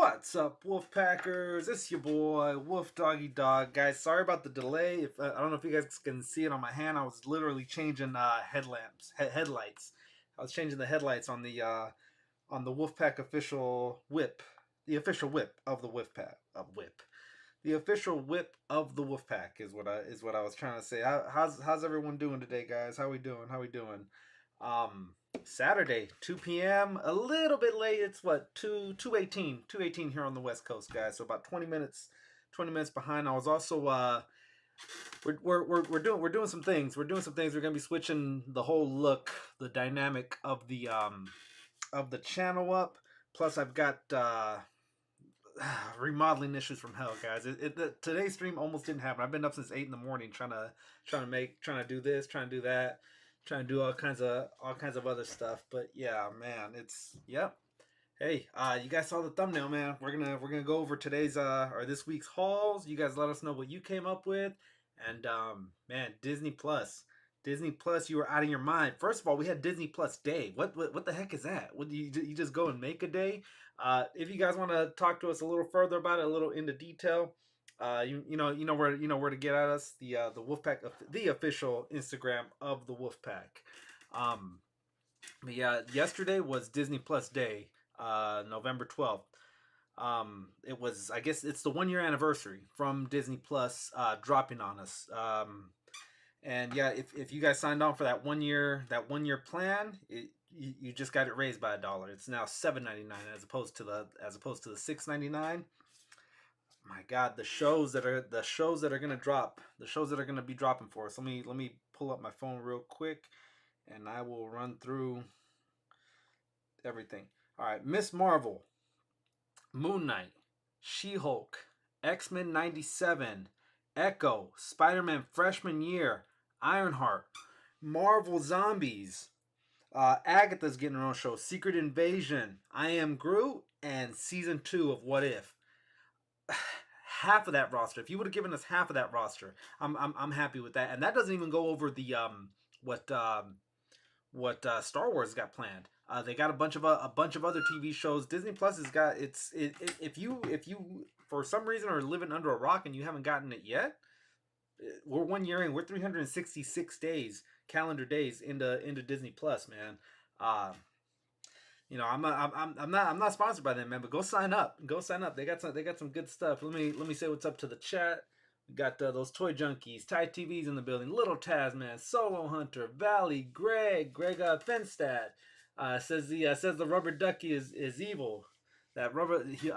What's up, Wolfpackers? It's your boy, Wolf Doggy Dog. Guys, sorry about the delay. If I don't know if you guys can see it on my hand. I was literally changing headlights. I was changing the headlights on the Wolfpack official whip, the official whip of the the official whip of the Wolfpack is what I was trying to say. How's everyone doing today, guys? How we doing? Um, Saturday, 2 p.m. A little bit late. It's what 2:18 here on the West Coast, guys. So about 20 minutes behind. I was also we're doing some things. We're gonna be switching the whole look, the dynamic of the channel up. Plus, I've got remodeling issues from hell, guys. Today's stream almost didn't happen. I've been up since 8 in the morning trying to do this, trying to do that, trying to do all kinds of other stuff. But yeah, man, yep. Hey, you guys saw the thumbnail, man. We're gonna go over today's or this week's hauls. You guys let us know what you came up with, and man, Disney Plus. Disney Plus, you were out of your mind. First of all, we had Disney Plus Day. What the heck is that? What do you just go and make a day? If you guys want to talk to us a little further about it, a little into detail, you know where to get at us. The Wolfpack, the official Instagram of the Wolfpack. But yeah, yesterday was Disney Plus Day, November 12th. It was, I guess it's the 1 year anniversary from Disney Plus dropping on us. And yeah, if you guys signed on for that 1 year plan, you just got it raised by $1. It's now $7.99 as opposed to the $6.99. My God, the shows that are gonna drop, the shows that are gonna be dropping for us. Let me pull up my phone real quick, and I will run through everything. All right, Miss Marvel, Moon Knight, She-Hulk, X-Men '97, Echo, Spider-Man Freshman Year, Ironheart, Marvel Zombies, Agatha's getting her own show, Secret Invasion, I Am Groot, and Season 2 of What If. Half of that roster. If you would have given us half of that roster, I'm happy with that. And that doesn't even go over the what Star Wars got planned. They got a bunch of other TV shows. Disney Plus has got if you for some reason are living under a rock and you haven't gotten it yet, we're 1 year in. We're 366 days, calendar days into Disney Plus, man. I'm not sponsored by them, man. But go sign up. They got some good stuff. Let me say what's up to the chat. We got those toy junkies, Ty TVs in the building. Little Taz, man, Solo Hunter, Valley, Greg Fenstad. Says the rubber ducky is evil. That rubber he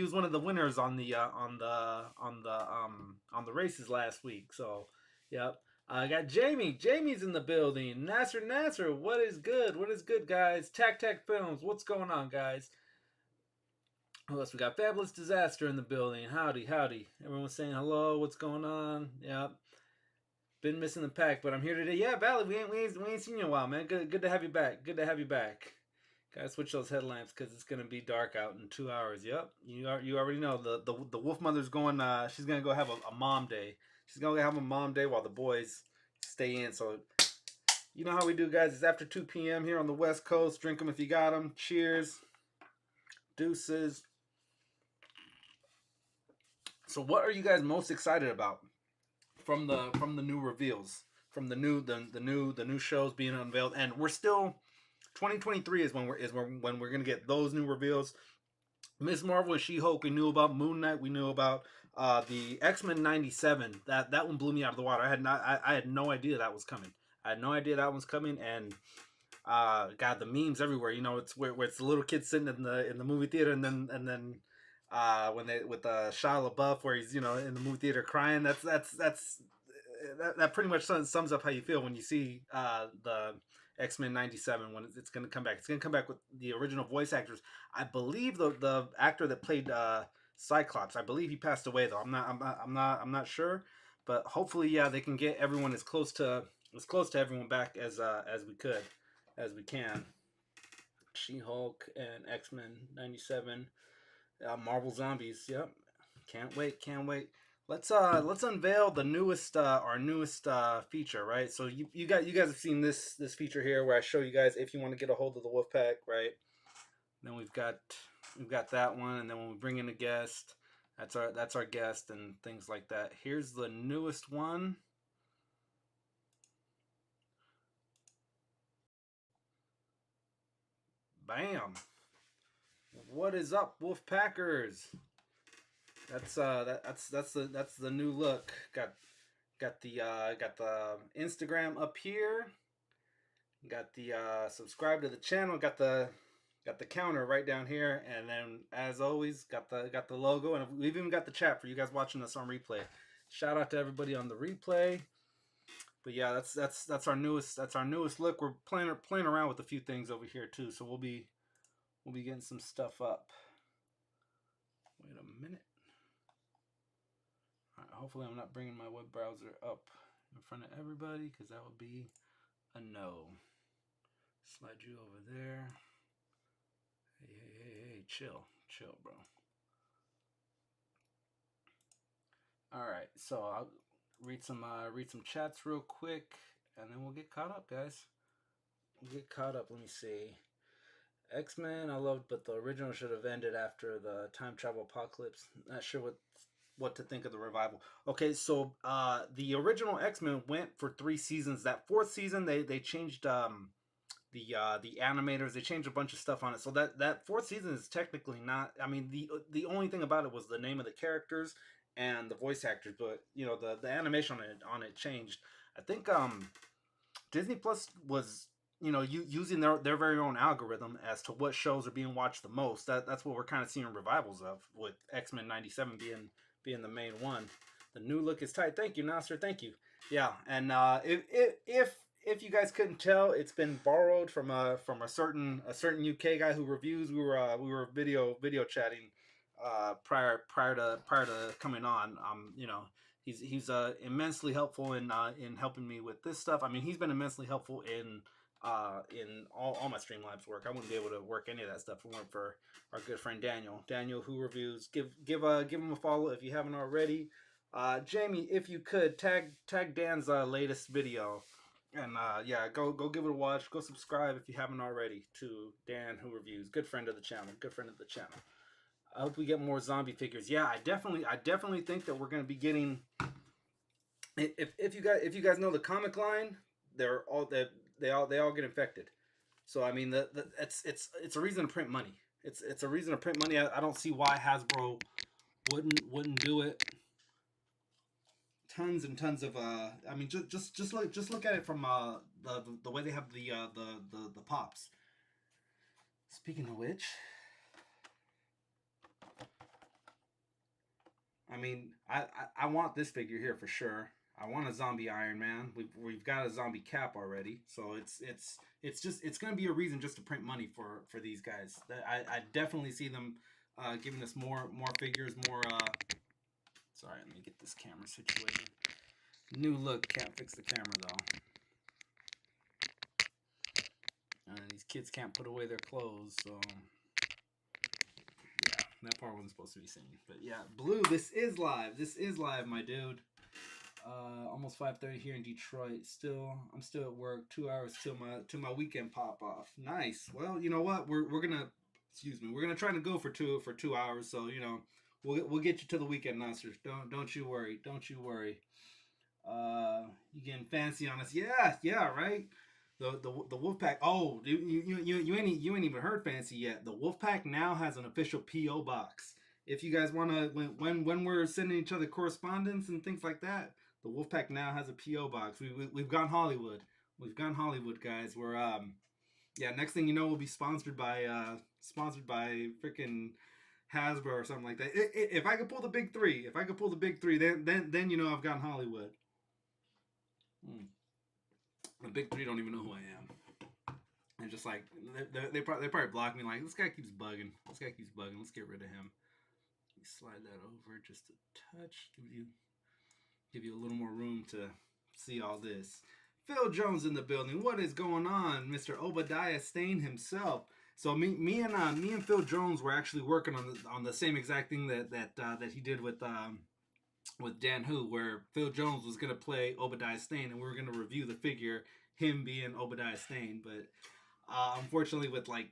was one of the winners on the races last week. So, yep. I got Jamie. Jamie's in the building. Nasser. What is good, guys? Tac Films. What's going on, guys? Who else we got? Fabulous Disaster in the building. Howdy. Everyone's saying hello. What's going on? Yep. Been missing the pack, but I'm here today. Yeah, Valley, we ain't seen you in a while, man. Good to have you back. Gotta switch those headlamps because it's gonna be dark out in 2 hours. Yep, you already know the wolf mother's going. She's gonna go have a mom day. She's gonna have a mom day while the boys stay in. So you know how we do, guys. It's after 2 p.m. here on the West Coast. Drink them if you got them. Cheers. Deuces. So what are you guys most excited about from the new reveals, from the new shows being unveiled? And we're still 2023 is when we're gonna get those new reveals. Miss Marvel and She-Hulk, we knew about. Moon Knight, we knew about. The X-Men '97, that one blew me out of the water. I had no idea that was coming. And God, the memes everywhere. You know, it's where it's the little kid sitting in the movie theater, and then when they with Shia LaBeouf, where he's in the movie theater crying. That pretty much sums up how you feel when you see the X-Men '97 when it's going to come back. It's going to come back with the original voice actors. I believe the actor that played Cyclops, I believe he passed away though. I'm not sure, but hopefully, yeah, they can get everyone as close to everyone back as we can. She-Hulk and X-Men '97, Marvel Zombies. Yep, can't wait. Let's unveil the newest our newest feature, right? So you guys have seen this feature here where I show you guys if you want to get a hold of the Wolfpack, right? Then we've got we've got that one, and then when we bring in a guest, that's our guest and things like that. Here's the newest one. Bam! What is up, Wolfpackers? That's the new look. Got the Instagram up here. Got the subscribe to the channel. Got the counter right down here, and then as always, got the logo, and we've even got the chat for you guys watching us on replay. Shout out to everybody on the replay. But yeah, that's our newest look. We're playing around with a few things over here too, so we'll be getting some stuff up. Wait a minute. All right, hopefully I'm not bringing my web browser up in front of everybody, because that would be a no. Slide you over there. Hey, chill, bro. All right, so I'll read some chats real quick, and then we'll get caught up, guys. We'll get caught up. Let me see. X-Men, I loved, but the original should have ended after the time travel apocalypse. Not sure what to think of the revival. Okay, so the original X-Men went for 3 seasons. That 4th season, they changed the animators. They changed a bunch of stuff on it. So that 4th season is technically not. I mean, the only thing about it was the name of the characters and the voice actors, but you know, the animation on it changed. I think Disney Plus was, you know, using their very own algorithm as to what shows are being watched the most. That's what we're kind of seeing revivals of, with X-Men 97 being the main one. The new look is tight. Thank you, Nasser. Thank you. Yeah, and if you guys couldn't tell, it's been borrowed from a certain UK guy who reviews. We were video chatting prior to coming on. You know, he's immensely helpful in helping me with this stuff. I mean, he's been immensely helpful in all my Streamlabs work. I wouldn't be able to work any of that stuff if it weren't for our good friend Daniel who reviews. Give him a follow if you haven't already. Jamie, if you could tag Dan's latest video, and yeah, go give it a watch. Go subscribe if you haven't already to Dan who reviews. Good friend of the channel. I hope we get more zombie figures. Yeah, I definitely think that we're going to be getting. If you guys know the comic line, they all get infected. So I mean, it's a reason to print money. It's a reason to print money. I don't see why Hasbro wouldn't do it. Tons and tons of I mean, just look at it from the way they have the pops. Speaking of which, I mean, I want this figure here for sure. I want a zombie Iron Man. We've got a zombie Cap already, so it's gonna be a reason just to print money for these guys. I definitely see them giving us more figures, more. Sorry, let me get this camera situated. New look, can't fix the camera though. These kids can't put away their clothes, so yeah, that part wasn't supposed to be seen. But yeah, Blue, this is live, my dude. Almost 5:30 here in Detroit. I'm still at work. 2 hours till my weekend pop off. Nice. Well, you know what? We're gonna try to go for 2 hours. So you know, we'll get you to the weekend, Nasser. Don't you worry. You getting fancy on us? Yeah, right. The Wolfpack. Oh, you ain't even heard fancy yet. The Wolfpack now has an official PO box. If you guys wanna, when we're sending each other correspondence and things like that, the Wolfpack now has a PO box. We've gone Hollywood. We've gone Hollywood, guys. We're yeah. Next thing you know, we'll be sponsored by freaking Hasbro or something like that. If I could pull the big three, then you know I've gone Hollywood. The big three don't even know who I am. And just like they probably block me, like, this guy keeps bugging. Let's get rid of him. Let me slide that over just a touch. Give you a little more room to see all this. Phil Jones in the building. What is going on, Mr. Obadiah Stane himself? So me and Phil Jones were actually working on the same exact thing that he did with Dan Who, where Phil Jones was gonna play Obadiah Stane, and we were gonna review the figure, him being Obadiah Stane. But unfortunately, with like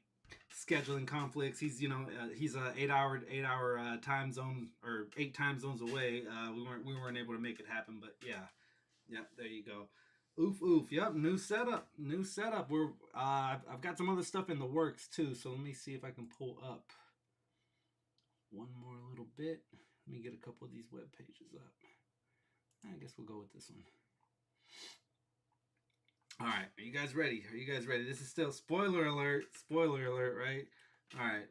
scheduling conflicts. He's he's a 8 hour time zone, or 8 time zones away. We weren't able to make it happen, but yeah, there you go. Oof oof. Yep, new setup. New setup. I've got some other stuff in the works too. So let me see if I can pull up one more little bit. Let me get a couple of these web pages up. I guess we'll go with this one. All right, are you guys ready? Are you guys ready? This is still spoiler alert. Spoiler alert, right? All right.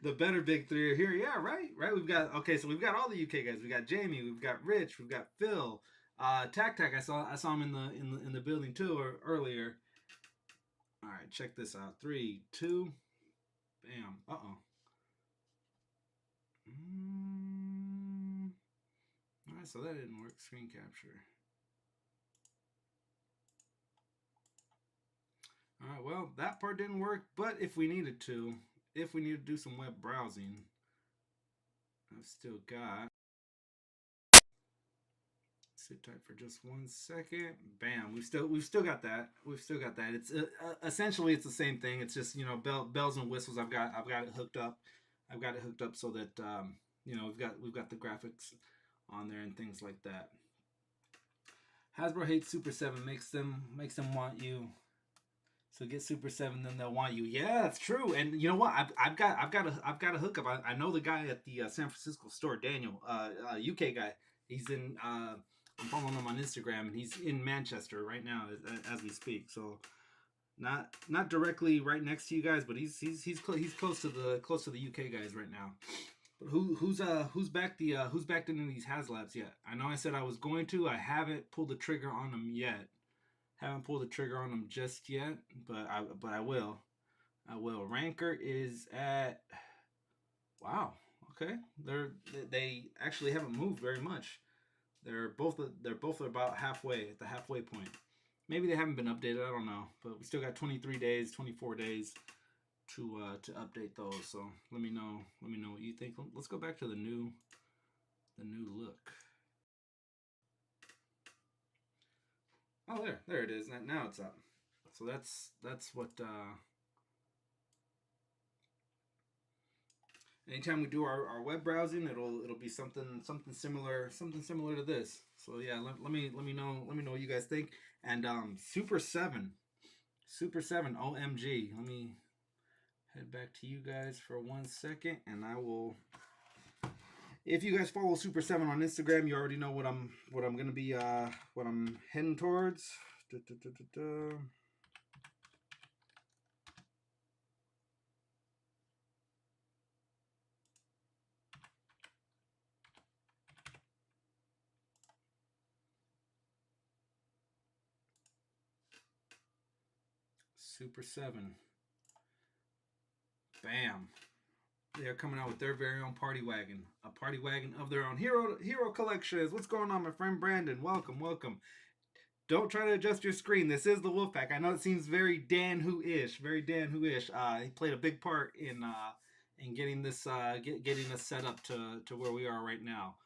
The better big three are here. Yeah, right, right. So we've got all the UK guys. We got Jamie. We've got Rich. We've got Phil. Tac Tac. I saw him in the building too, or earlier. All right, check this out. 3, 2, bam. All right, so that didn't work. Screen capture. All right, well, that part didn't work, but if we needed to do some web browsing, I've still got. Sit tight for just 1 second. Bam. We've still got that. We've still got that. It's essentially it's the same thing. It's just bells and whistles. I've got it hooked up. I've got it hooked up so that we've got the graphics on there and things like that. Hasbro hates Super 7. Makes them want you. So get Super 7, then they'll want you. Yeah, that's true. And you know what? I've got a hookup. I know the guy at the San Francisco store, Daniel, UK guy. He's in. I'm following him on Instagram, and he's in Manchester right now as we speak. So not directly right next to you guys, but he's close to the UK guys right now. But who's backed into these HasLabs yet? I know I said I was going to. I haven't pulled the trigger on them yet. Haven't pulled the trigger on them just yet, but I will. I will. Ranker is at. Wow. Okay. They actually haven't moved very much. They're both about halfway at the halfway point. Maybe they haven't been updated. I don't know, but we still got 23 days, 24 days to update those. So let me know what you think. Let's go back to the new look. Oh, there it is. Now it's up. So that's what. Anytime we do our web browsing, it'll be something similar to this. So yeah, let me know what you guys think. And Super 7, OMG. Let me head back to you guys for 1 second, and I will. If you guys follow Super 7 on Instagram, you already know what I'm gonna be what I'm heading towards. Super 7. Bam. They're coming out with their very own party wagon. A party wagon of their own. Hero collections. What's going on, my friend Brandon? Welcome. Don't try to adjust your screen. This is the Wolfpack. I know it seems very Dan Who-ish. He played a big part in getting this getting us set up to where we are right now.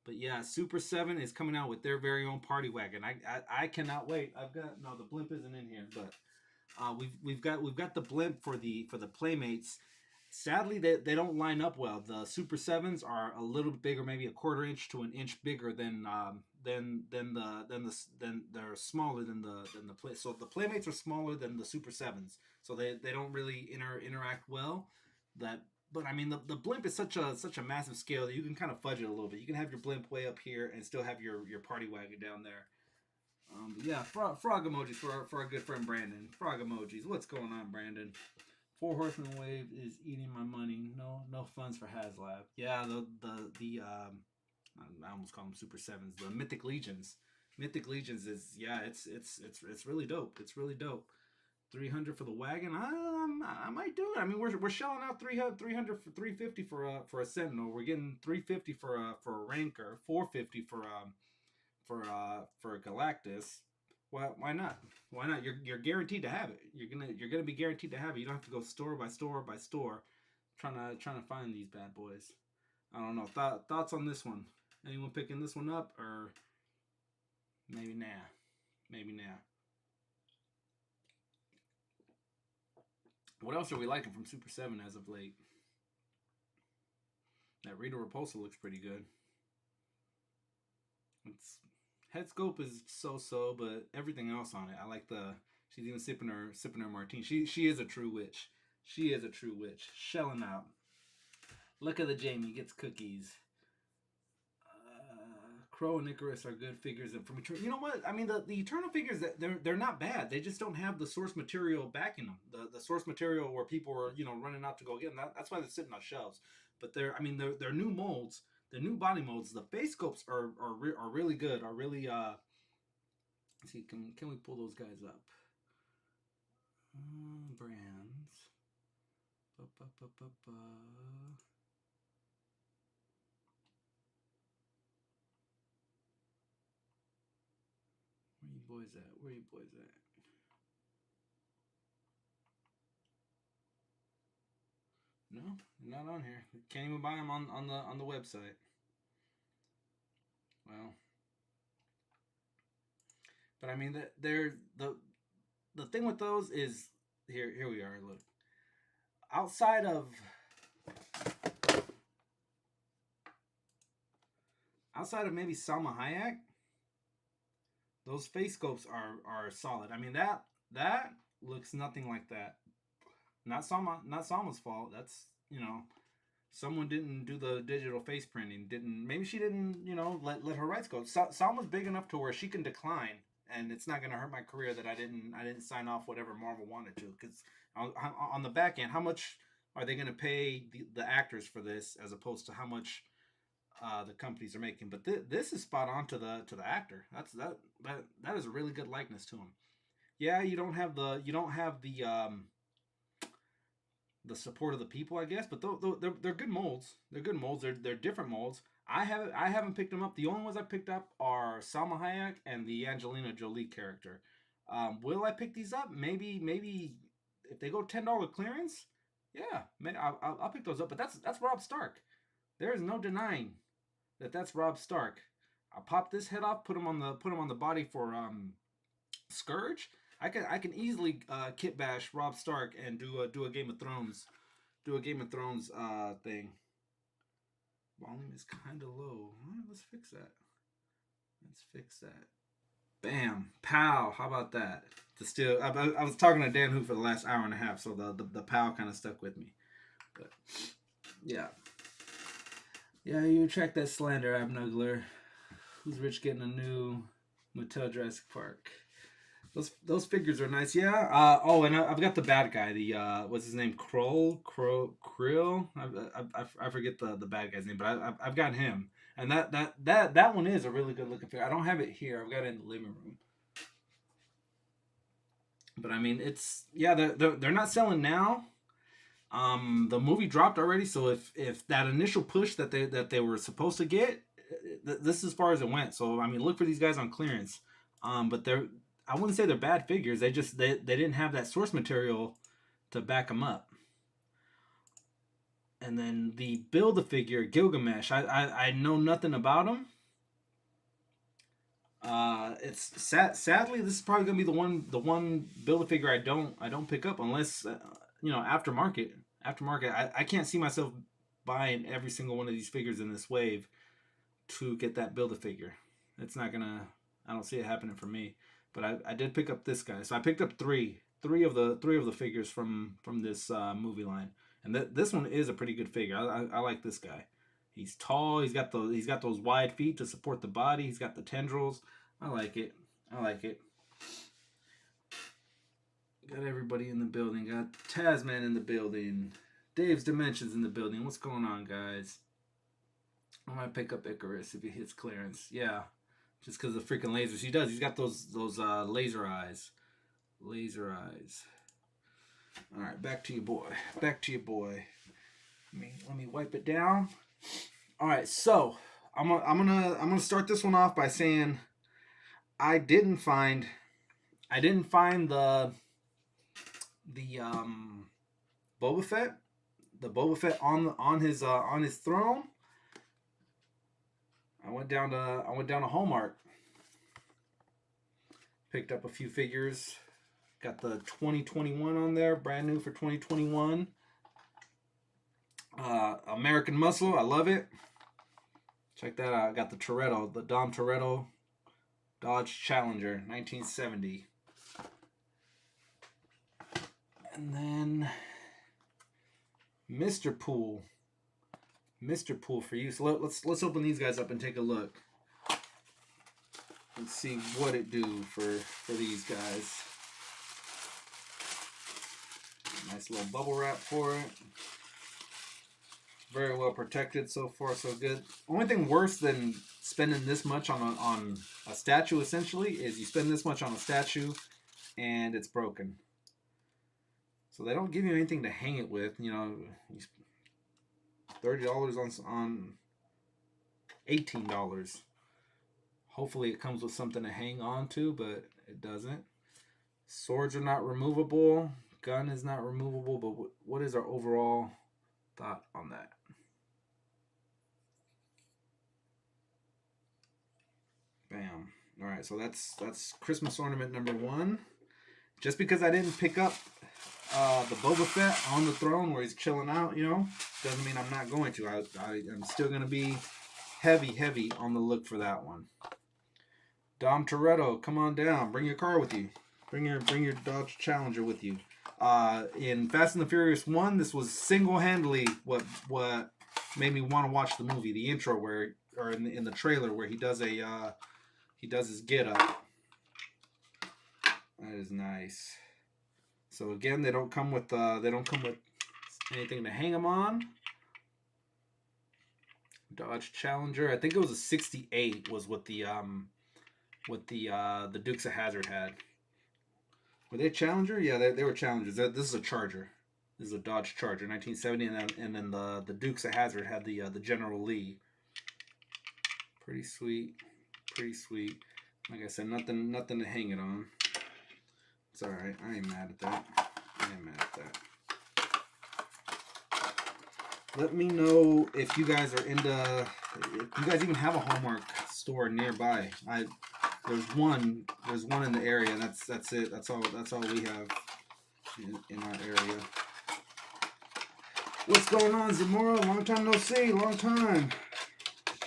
But yeah, Super 7 is coming out with their very own party wagon. I cannot wait. The blimp isn't in here, but we've got the blimp for the Playmates. Sadly, they don't line up well. The Super 7s are a little bit bigger, maybe a quarter inch to an inch bigger than they're smaller than the play. So the Playmates are smaller than the Super 7s. So they don't really interact well. But I mean the blimp is such a massive scale that you can kind of fudge it a little bit. You can have your blimp way up here and still have your party wagon down there. Yeah, frog emojis for our good friend Brandon. Frog emojis. What's going on, Brandon? Four Horsemen Wave is eating my money. No funds for HasLab. Yeah, the I almost call them Super 7s. The Mythic Legions. Mythic Legions is it's really dope. It's really dope. 300 for the wagon. I might do it. I mean, we're shelling out 300 for 350 for a Sentinel. We're getting 350 for a Ranker. 450 for a Galactus. Why not? Why not? You're guaranteed to have it. You're gonna be guaranteed to have it. You don't have to go store by store trying to find these bad boys. I don't know. Thoughts on this one? Anyone picking this one up, or maybe nah? Maybe nah. What else are we liking from Super 7 as of late? That Rita Repulsa looks pretty good. It's head scope is so, but everything else on it, I like the. She's even sipping her martini. She is a true witch. She is a true witch. Shelling out. Look at the Jamie gets cookies. Crow and Icarus are good figures, and from Eternal, you know what? I mean, the Eternal figures that they're not bad. They just don't have the source material backing them. The source material where people are running out to go get them. That's why they're sitting on shelves. But they're new molds, the new body molds. The face scopes are really good. Are really let's see, can we pull those guys up? Brands. Ba, ba, ba, ba, ba. Where you boys at? Where you boys at? No, not on here. Can't even buy them on the website. Well, but I mean, they're the thing with those is here we are. Look, outside of maybe Salma Hayek, those face scopes are solid. I mean that looks nothing like that. Not Salma's fault. That's someone didn't do the digital face printing. Didn't maybe she didn't let her rights go. Salma's big enough to where she can decline, and it's not going to hurt my career that I didn't sign off whatever Marvel wanted to. Because on the back end, how much are they going to pay the actors for this as opposed to how much the companies are making? But this is spot on to the actor. That is a really good likeness to him. Yeah, you don't have the support of the people, I guess. But they're good molds. They're good molds. They're different molds. I haven't picked them up. The only ones I picked up are Salma Hayek and the Angelina Jolie character. Will I pick these up? Maybe if they go $10 clearance, yeah, I'll pick those up. But that's Rob Stark. There is no denying that's Rob Stark. I'll pop this head off, put him on the body for Scourge. I can easily kit bash Rob Stark and do a Game of Thrones thing. Volume is kind of low. Let's fix that. Let's fix that. Bam, pow. How about that? I was talking to Dan Hoop for the last hour and a half, so the pow kind of stuck with me. But yeah, yeah. You check that slander, Abnugler. Who's rich getting a new Mattel Jurassic Park? Those figures are nice. Yeah. And I've got the bad guy. The what's his name? Krill. I forget the bad guy's name, but I've got him, and that one is a really good looking figure. I don't have it here. I've got it in the living room. But I mean, it's yeah. They're not selling now. The movie dropped already, so if that initial push that they were supposed to get, this is as far as it went. So I mean, look for these guys on clearance. But I wouldn't say they're bad figures. They didn't have that source material to back them up. And then the build a figure Gilgamesh. I know nothing about him. It's sadly this is probably gonna be the one build a figure I don't pick up unless aftermarket. I can't see myself buying every single one of these figures in this wave to get that build a figure. It's not gonna. I don't see it happening for me. But I did pick up this guy, so I picked up three of the figures from this movie line, and this one is a pretty good figure. I like this guy. He's tall. He's got those wide feet to support the body. He's got the tendrils. I like it. I like it. Got everybody in the building. Got Tasman in the building. Dave's Dimensions in the building. What's going on, guys? I might pick up Icarus if he hits clearance. Yeah, just because of the freaking lasers he does. He's got those laser eyes. Laser eyes. All right, back to you, boy. Back to you, boy. Let me wipe it down. All right, so I'm gonna start this one off by saying I didn't find the Boba Fett, on his throne. I went down to Hallmark, picked up a few figures Got the 2021 on there, brand new for 2021. American Muscle, I love it. Check that out. I got the Toretto, the Dom Toretto Dodge Challenger, 1970. And then Mr. Pool for you. So let's open these guys up and take a look. Let's see what it do for these guys. Nice little bubble wrap for it. Very well protected so far, so good. Only thing worse than spending this much on a statue, essentially, is you spend this much on a statue and it's broken. So they don't give you anything to hang it with. You know, $30 on $18. Hopefully it comes with something to hang on to, but it doesn't. Swords are not removable. Gun is not removable, but what is our overall thought on that? Bam. All right, so that's Christmas ornament number 1. Just because I didn't pick up the Boba Fett on the throne where he's chilling out, you know, doesn't mean I'm not going to. I'm still going to be heavy on the look for that one. Dom Toretto, come on down. Bring your car with you. Bring your Dodge Challenger with you. In Fast and the Furious 1, this was single-handedly what made me want to watch the movie. The intro or in the trailer where he does his get up. That is nice. So again, they don't come with anything to hang them on. Dodge Challenger, I think it was a 68 was what the Dukes of Hazzard had. Were they Challenger? Yeah, they were Challengers. This is a Charger. This is a Dodge Charger, 1970, and then the Dukes of Hazzard had the General Lee. Pretty sweet, pretty sweet. Like I said, nothing to hang it on. It's all right. I ain't mad at that. Let me know if you guys are into. If you guys even have a Hallmark store nearby. There's one in the area. That's it. That's all we have in our area. What's going on, Zamora? Long time no see. Long time.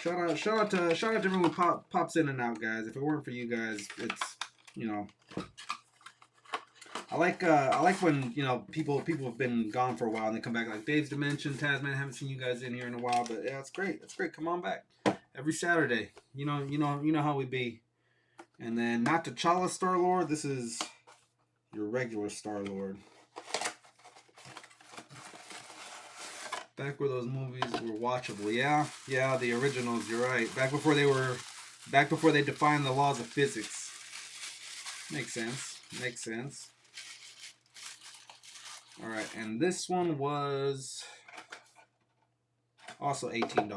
Shout out to everyone who pops in and out, guys. If it weren't for you guys, it's, you know. I like when, you know, people have been gone for a while and they come back, like Dave's Dimension, Tasman. I haven't seen you guys in here in a while, but yeah, it's great. It's great. Come on back every Saturday. You know how we be. And then not T'Challa Star-Lord. This is your regular Star-Lord. Back where those movies were watchable. Yeah, the originals. You're right. Back before they defined the laws of physics. Makes sense. All right, and this one was also $18.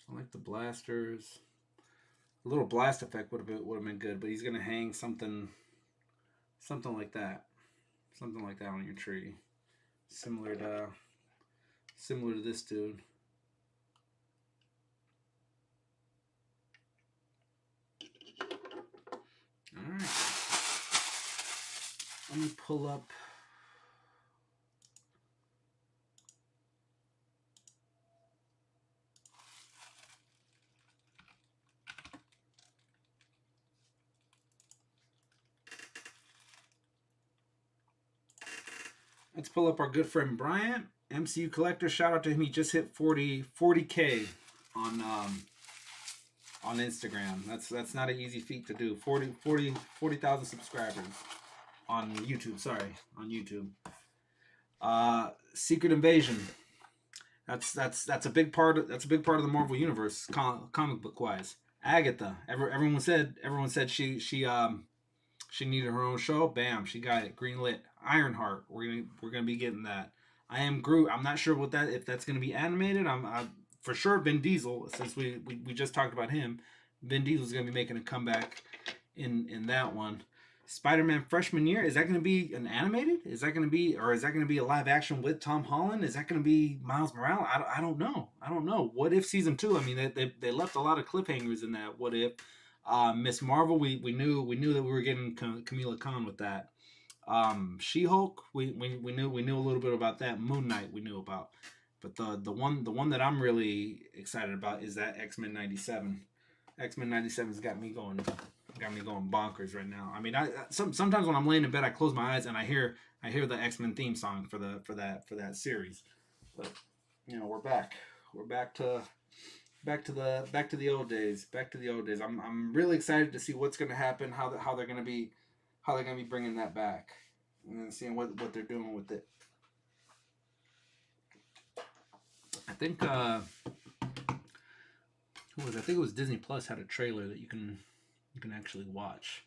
I like the blasters. A little blast effect would have been good, but he's gonna hang something like that, on your tree, similar to this dude. All right, let me pull up. Let's pull up our good friend Bryant, MCU collector. Shout out to him. He just hit 40K on Instagram. That's not an easy feat to do. 40,000 subscribers on YouTube. Sorry, on YouTube. Secret Invasion. That's a big part of the Marvel universe, comic book wise. Agatha. Everyone said she needed her own show. Bam, she got it. Greenlit. Ironheart. We're gonna be getting that. I Am Groot. I'm not sure if that's gonna be animated. I'm for sure Vin Diesel, since we just talked about him. Vin Diesel's gonna be making a comeback in that one. Spider-Man freshman year. Is that going to be an animated? Is that going to be, or is that going to be a live action with Tom Holland? Is that going to be Miles Morales? I don't know. I don't know. What if season 2? I mean, they left a lot of cliffhangers in that. What if Miss Marvel? We knew that we were getting Kamala Khan with that. She-Hulk. We knew a little bit about that. Moon Knight we knew about. But the one that I'm really excited about is that X-Men '97. X-Men '97's got me going bonkers right now. I mean, sometimes when I'm laying in bed, I close my eyes and I hear the X-Men theme song for that series. But we're back. We're back to the old days. Back to the old days. I'm really excited to see what's going to happen. How they're going to be bringing that back, and seeing what they're doing with it. I think I think it was Disney Plus had a trailer that you can actually watch.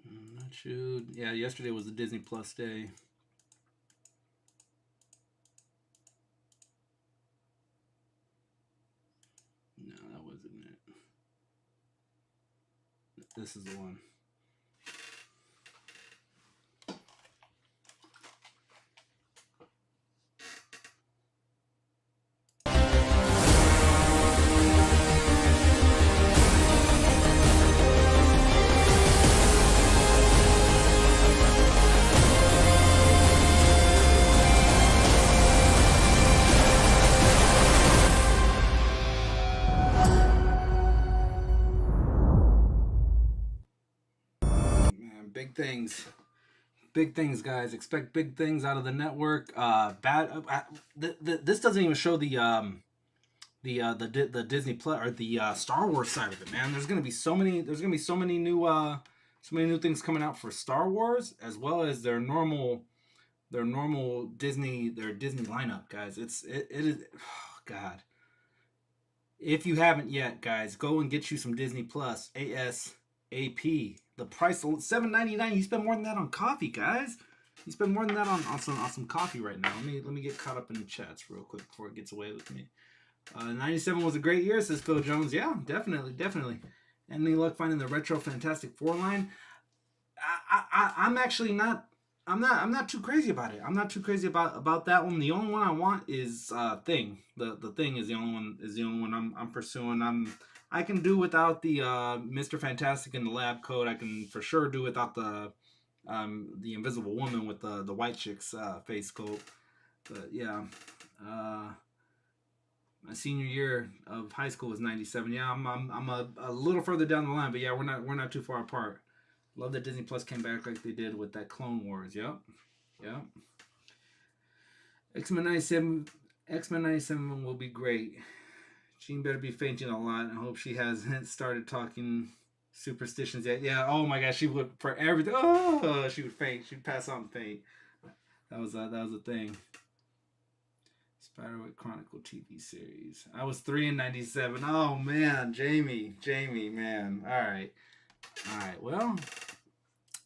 I'm not sure. Yeah, yesterday was the Disney Plus day. No, that wasn't it. This is the one. Big things, guys. Expect big things out of the network. This doesn't even show the Disney Plus or the Star Wars side of it, man. There's gonna be so many new things coming out for Star Wars, as well as their normal Disney lineup, guys. It is oh, God. If you haven't yet, guys, go and get you some Disney Plus ASAP. The price $7.99. You spend more than that on coffee, guys. You spend more than that on some coffee right now. Let me get caught up in the chats real quick before it gets away with me. 97 was a great year, says Phil Jones. Yeah, definitely. Any luck finding the retro Fantastic Four line? I'm actually not. I'm not too crazy about it. I'm not too crazy about that one. The only one I want is Thing. The Thing is the only one I'm pursuing. I can do without the Mr. Fantastic and the lab coat. I can for sure do without the Invisible Woman with the white chick's face coat. But yeah, my senior year of high school was '97. Yeah, I'm a little further down the line, but yeah, we're not too far apart. Love that Disney Plus came back like they did with that Clone Wars. Yep. X-Men '97 will be great. Jean better be fainting a lot, and I hope she hasn't started talking superstitions yet. Yeah. Oh my gosh, she would for everything. Oh, she would faint. She'd pass out and faint. That was a thing. Spiderwick Chronicle TV series. I was 3 in '97. Oh man, Jamie, man. All right. Well,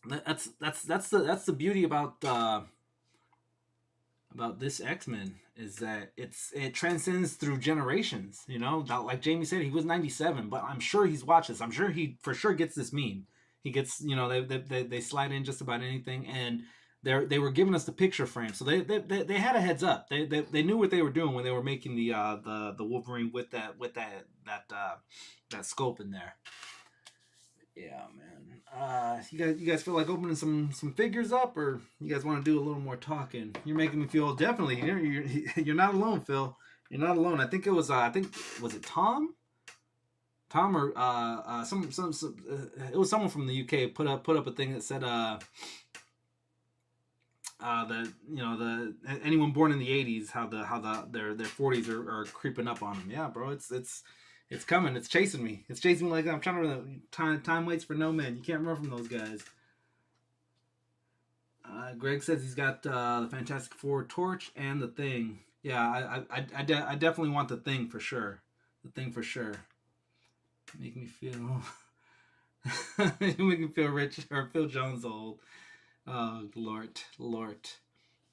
that's the beauty about this X-Men is that it transcends through generations. Like Jamie said, he was '97, but I'm sure he's watched this. I'm sure he for sure gets this meme. He gets, they slide in just about anything, and they were giving us the picture frame, so they had a heads up. They knew what they were doing when they were making the Wolverine with that scope in there. Yeah, man. You guys feel like opening some figures up, or you guys want to do a little more talking? You're making me feel definitely. You're not alone, Phil. You're not alone. I think it was. Was it Tom? Tom or some it was someone from the UK put up a thing that said the anyone born in the '80s how their 40s are creeping up on them. Yeah, bro, it's coming. It's chasing me. It's chasing me like that. I'm trying to remember. Time waits for no man. You can't run from those guys. Greg says he's got the Fantastic Four torch and the Thing. Yeah, I definitely want the Thing for sure. The Thing for sure. Make me feel rich or Phil Jones old. Oh, Lord.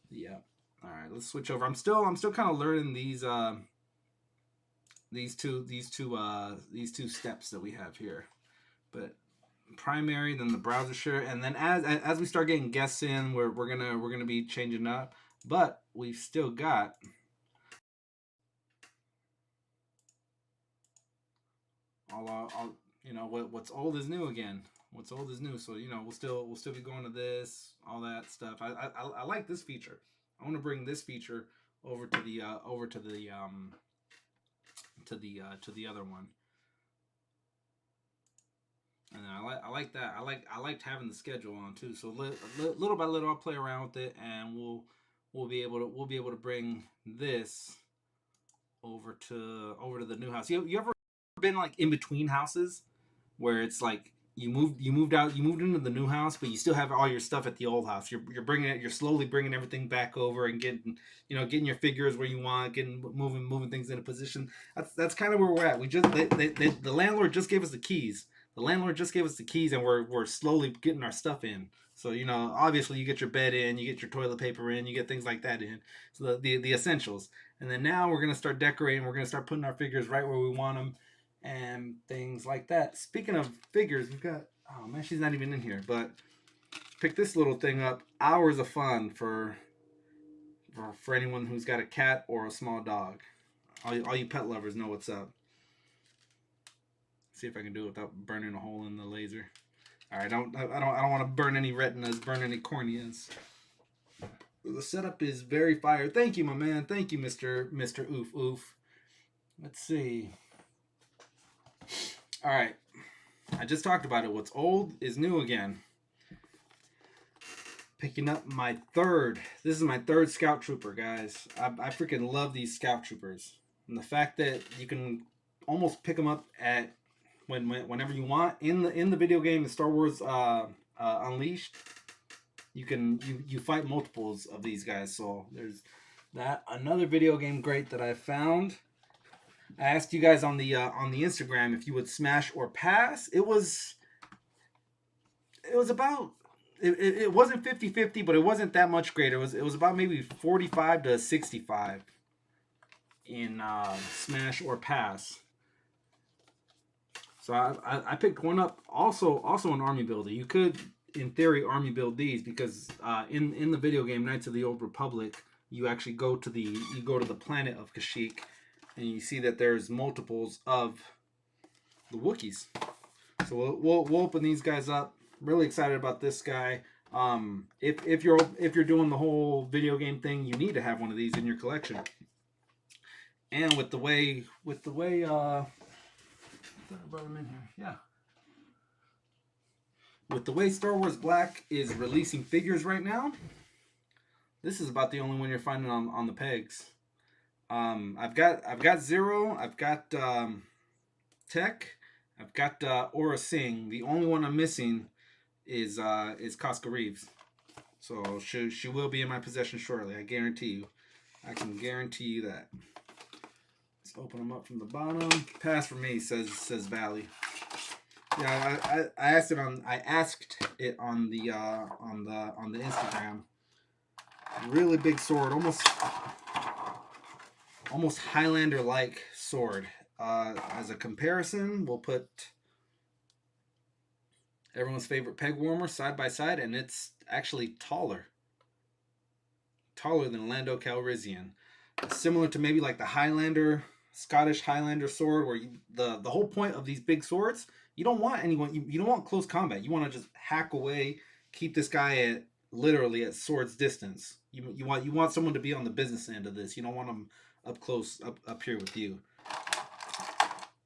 Yeah. All right, let's switch over. I'm still kind of learning these two steps that we have here. But primary, then the browser share, and then as we start getting guests in, we're gonna be changing up. But we've still got all what's old is new again. What's old is new. So we'll still be going to this, all that stuff. I like this feature. I want to bring this feature over to the to the other one. And I like that. I liked having the schedule on too. So little by little, I'll play around with it, and we'll be able to bring this over to the new house. You ever been like in between houses where it's like you moved into the new house, but you still have all your stuff at the old house. You're slowly bringing everything back over and getting your figures where you want, getting moving things into position. That's kind of where we're at. The landlord just gave us the keys. The landlord just gave us the keys, and we're slowly getting our stuff in. So obviously you get your bed in, you get your toilet paper in, you get things like that in. So the essentials, and then now we're gonna start decorating. We're gonna start putting our figures right where we want them, and things like that. Speaking of figures, we've got, oh man, she's not even in here, but pick this little thing up. Hours of fun for anyone who's got a cat or a small dog. All you pet lovers know what's up. See if I can do it without burning a hole in the laser. All right, I don't want to burn any retinas, burn any corneas. The setup is very fire. Thank you, my man. Thank you, Mr. Oof Oof. Let's see. All right, I just talked about it. What's old is new again. Picking up my third. This is my third Scout Trooper, guys. I freaking love these Scout Troopers, and the fact that you can almost pick them up at whenever you want in the video game, the Star Wars Unleashed. You fight multiples of these guys. So there's that. Another video game great that I found. I asked you guys on the Instagram if you would smash or pass. It was about it wasn't 50-50, but it wasn't that much greater. It was about maybe 45 to 65 in smash or pass. So I picked one up. Also an army builder. You could, in theory, army build these because in the video game Knights of the Old Republic, you actually go to the planet of Kashyyyk, and you see that there's multiples of the Wookiees. So we'll open these guys up. Really excited about this guy. If you're doing the whole video game thing, you need to have one of these in your collection. And with the way I brought them in here. Yeah. With the way Star Wars Black is releasing figures right now, this is about the only one you're finding on the pegs. I've got Zero, I've got Tech, I've got Aura Singh. The only one I'm missing is Casca Reeves. So she will be in my possession shortly. I guarantee you. I can guarantee you that. Let's open them up from the bottom. Pass for me, says Valley. Yeah, I asked it on the Instagram. Really big sword, almost Highlander like sword. As a comparison, we'll put everyone's favorite peg warmer side by side, and it's actually taller than Lando Calrissian. Similar to maybe like the Highlander, Scottish Highlander sword, where the whole point of these big swords, you don't want anyone, you don't want close combat. You want to just hack away, keep this guy literally at sword's distance. You want someone to be on the business end of this. You don't want them up close, up here with you.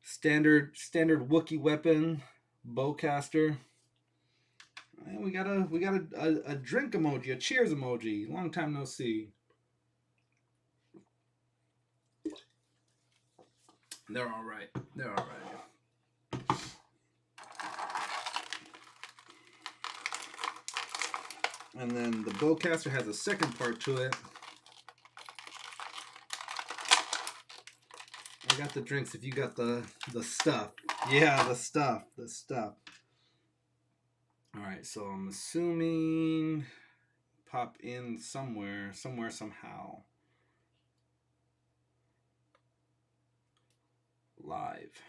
Standard Wookiee weapon, bowcaster. And we got a drink emoji, a cheers emoji. Long time no see. They're all right. And then the bowcaster has a second part to it. I got the drinks if you got the stuff. Yeah, the stuff. All right, so I'm assuming pop in somewhere, somehow. Live.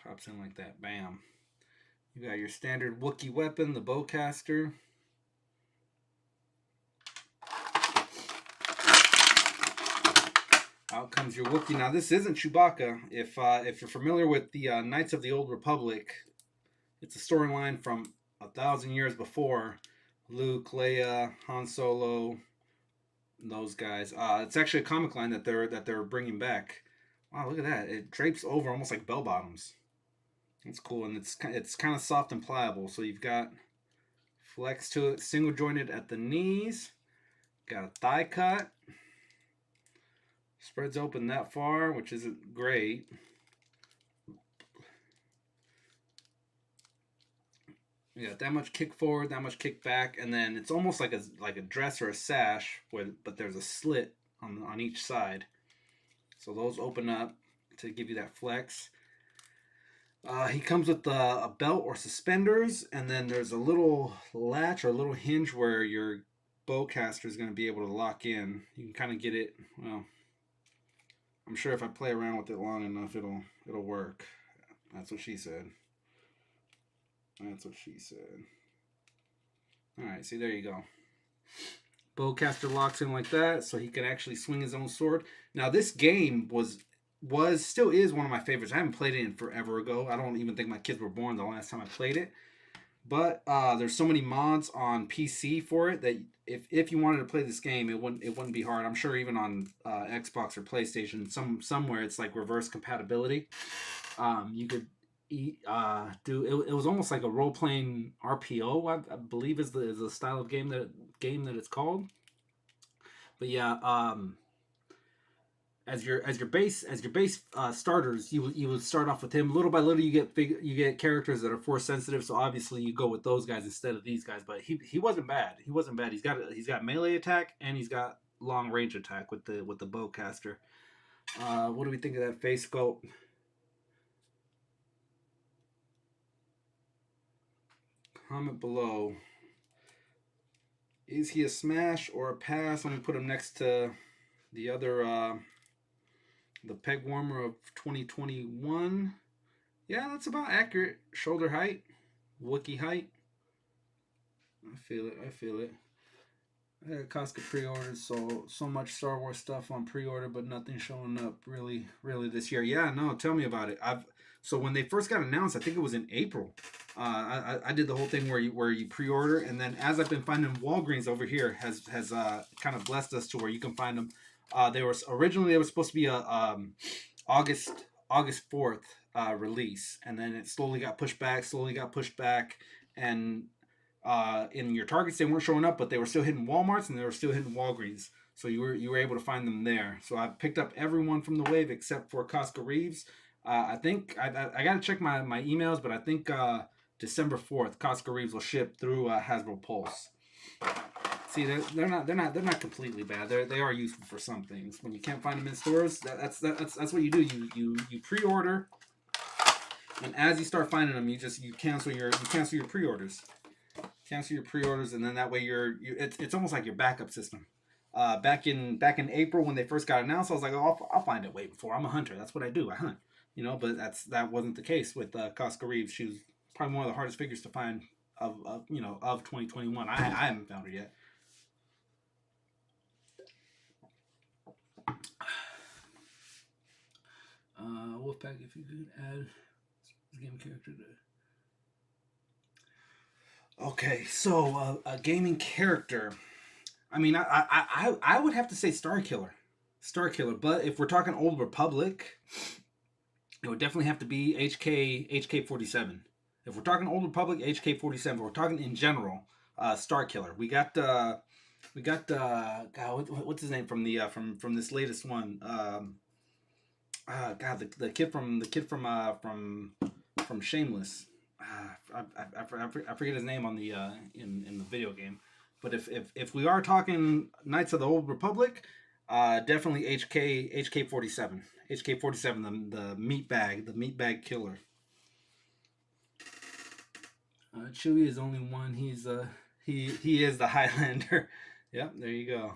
Pops in like that. Bam. You got your standard Wookiee weapon, the bowcaster. Out comes your Wookiee. Now this isn't Chewbacca. If you're familiar with the Knights of the Old Republic, it's a storyline from 1,000 years before. Luke, Leia, Han Solo, those guys. It's actually a comic line that they're bringing back. Wow, look at that! It drapes over almost like bell bottoms. It's cool, and it's kind of soft and pliable. So you've got flex to it, single jointed at the knees. Got a thigh cut. Spreads open that far, which isn't great. You got that much kick forward, that much kick back, and then it's almost like a dress or a sash, but there's a slit on each side. So those open up to give you that flex. He comes with a belt or suspenders, and then there's a little latch or a little hinge where your bowcaster is going to be able to lock in. You can kind of get it. Well, I'm sure if I play around with it long enough, it'll work. That's what she said. That's what she said. All right, see, there you go. Bowcaster locks in like that, so he can actually swing his own sword. Now, this game still is one of my favorites. I haven't played it in forever ago. I don't even think my kids were born the last time I played it. But there's so many mods on PC for it that if you wanted to play this game, it wouldn't be hard. I'm sure even on Xbox or PlayStation, somewhere it's like reverse compatibility. You could do it. It was almost like a role playing RPO. I believe is the style of game that it's called. But yeah, as your base starters, you would start off with him. Little by little, you get characters that are force sensitive. So obviously, you go with those guys instead of these guys. But he wasn't bad. He wasn't bad. He's got melee attack and he's got long range attack with the bowcaster. What do we think of that face sculpt? Comment below. Is he a smash or a pass? Let me put him next to the other. The peg warmer of 2021. Yeah, that's about accurate. Shoulder height, Wookiee height. I feel it. I had Costco pre-ordered, so much Star Wars stuff on pre-order, but nothing showing up really this year. Yeah, no, tell me about it. So when they first got announced, I think it was in April. I did the whole thing where you pre-order, and then as I've been finding, Walgreens over here has kind of blessed us to where you can find them. They were supposed to be a August 4th release, and then it slowly got pushed back, and in your Targets they weren't showing up, but they were still hitting Walmarts and they were still hitting Walgreens. So you were able to find them there. So I picked up everyone from the wave except for Costco Reeves. I think I got to check my emails, but I think December 4th, Costco Reeves will ship through Hasbro Pulse. See, they're not completely bad. They are useful for some things. When you can't find them in stores, that's what you do. You pre-order, and as you start finding them, you cancel your pre-orders. Cancel your pre-orders, and then that way it's almost like your backup system. Back in April when they first got announced, I was like, oh, I'll find it way before. I'm a hunter. That's what I do. I hunt. But that wasn't the case with Costco Reeves. She was probably one of the hardest figures to find of 2021. I haven't found her yet. Wolfpack, if you could add this game character to. Okay, so a gaming character. I mean, I would have to say Starkiller, But if we're talking Old Republic, it would definitely have to be HK47. If we're talking Old Republic, HK47. We're talking in general, Starkiller. We got God, what's his name from the from this latest one? God, the kid from Shameless. I forget his name on the in the video game. But if we are talking Knights of the Old Republic, definitely HK47. HK47, the meat bag killer. Chewie is only one. He is the Highlander. Yep, there you go.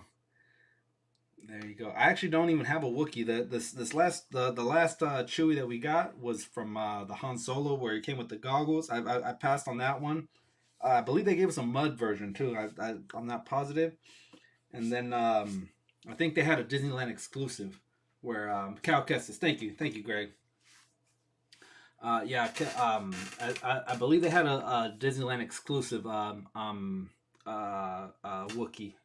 There you go. I actually don't even have a Wookiee. The last Chewie that we got was from the Han Solo, where he came with the goggles. I passed on that one. I believe they gave us a mud version too. I'm not positive. And then I think they had a Disneyland exclusive where Cal Kestis. Thank you, Greg. Yeah, I believe they had a Disneyland exclusive Wookiee.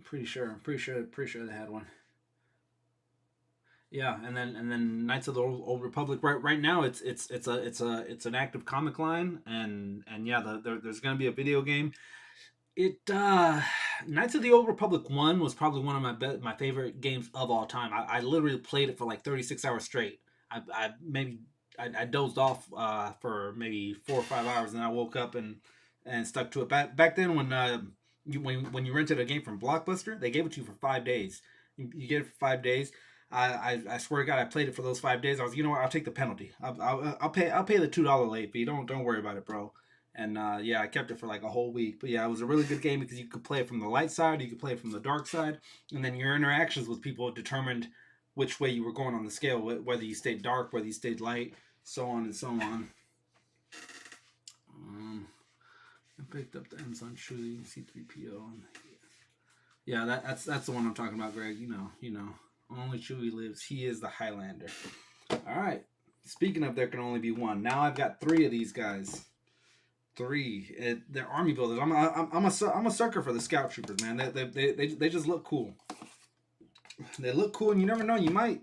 Pretty sure they had one. Yeah, and then Knights of the Old Republic. Right now, it's an active comic line, and yeah, there's gonna be a video game. It Knights of the Old Republic 1 was probably one of my favorite games of all time. I literally played it for like 36 hours straight. I dozed off for maybe 4 or 5 hours, and I woke up and stuck to it. Back then when when you rented a game from Blockbuster, they gave it to you for 5 days. You get it for 5 days. I swear to God, I played it for those 5 days. I was, you know what? I'll take the penalty. I'll pay the $2 late fee. Don't worry about it, bro. And yeah, I kept it for like a whole week. But yeah, it was a really good game because you could play it from the light side, you could play it from the dark side, and then your interactions with people determined which way you were going on the scale, whether you stayed dark, whether you stayed light, so on and so on. I picked up the Amazon Chewie C3PO. Yeah, that's the one I'm talking about, Greg. You know. Only Chewie lives. He is the Highlander. All right. Speaking of, there can only be one. Now I've got 3 of these guys. 3. They're army builders. I'm a sucker for the scout troopers, man. They just look cool. They look cool, and you never know. You might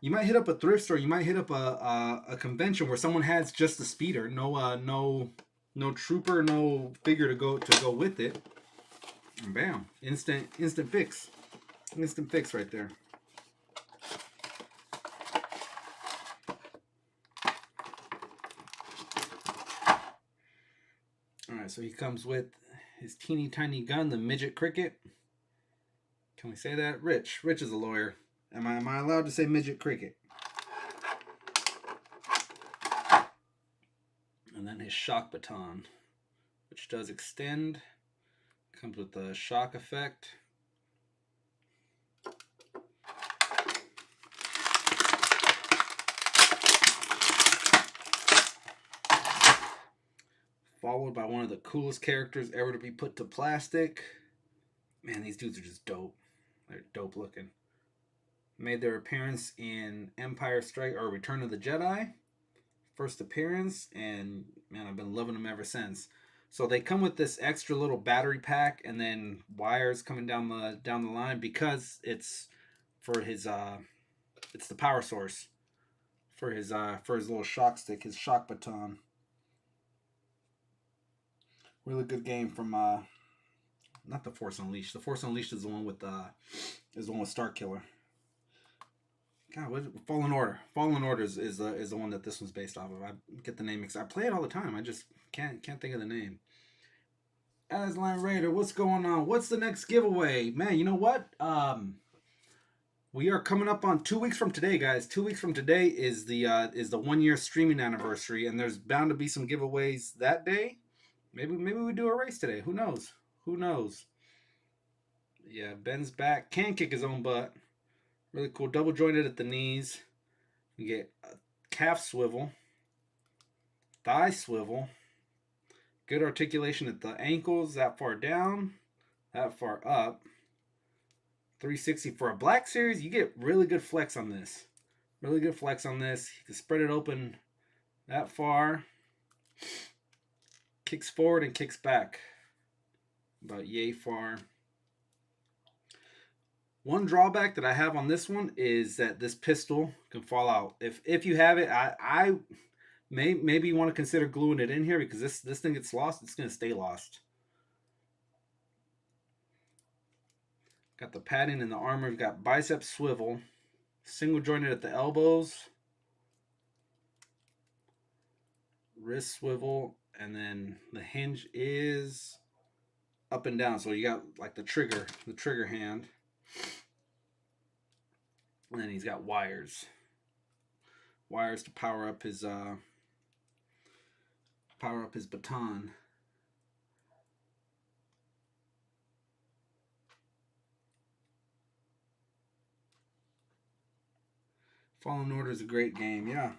hit up a thrift store. You might hit up a convention where someone has just the speeder, no trooper, no figure to go with it. And bam, instant fix right there. All right, so he comes with his teeny tiny gun, the midget cricket. Can we say that? Rich is a lawyer. Am I allowed to say midget cricket? And then his shock baton, which does extend. Comes with the shock effect. Followed by one of the coolest characters ever to be put to plastic. Man, these dudes are just dope. They're dope looking. Made their appearance in Empire Strike or Return of the Jedi. First appearance, and man, I've been loving them ever since. So they come with this extra little battery pack, and then wires coming down the line because it's for his it's the power source for his little shock stick, his shock baton. Really good game from not the Force Unleashed. The Force Unleashed is the one with Star Killer. God, what Fallen Order? Fallen Order is the one that this one's based off of. I get the name mixed. I play it all the time. I just can't think of the name. Aslan Raider, what's going on? What's the next giveaway? Man, you know what? We are coming up on 2 weeks from today, guys. 2 weeks from today is the 1 year streaming anniversary, and there's bound to be some giveaways that day. Maybe we do a race today. Who knows? Yeah, Ben's back. Can kick his own butt. Really cool. Double jointed at the knees. You get a calf swivel, thigh swivel, good articulation at the ankles, that far down, that far up. 360 for a black series. You get really good flex on this. You can spread it open that far. Kicks forward and kicks back about yay far. One drawback that I have on this one is that this pistol can fall out. If you have it, I maybe you want to consider gluing it in here because this thing gets lost. It's going to stay lost. Got the padding in the armor. We've got bicep swivel, single jointed at the elbows, wrist swivel, and then the hinge is up and down. So you got like the trigger hand. And then he's got wires to power up his Power up his baton. Fallen Order is a great game. Yeah.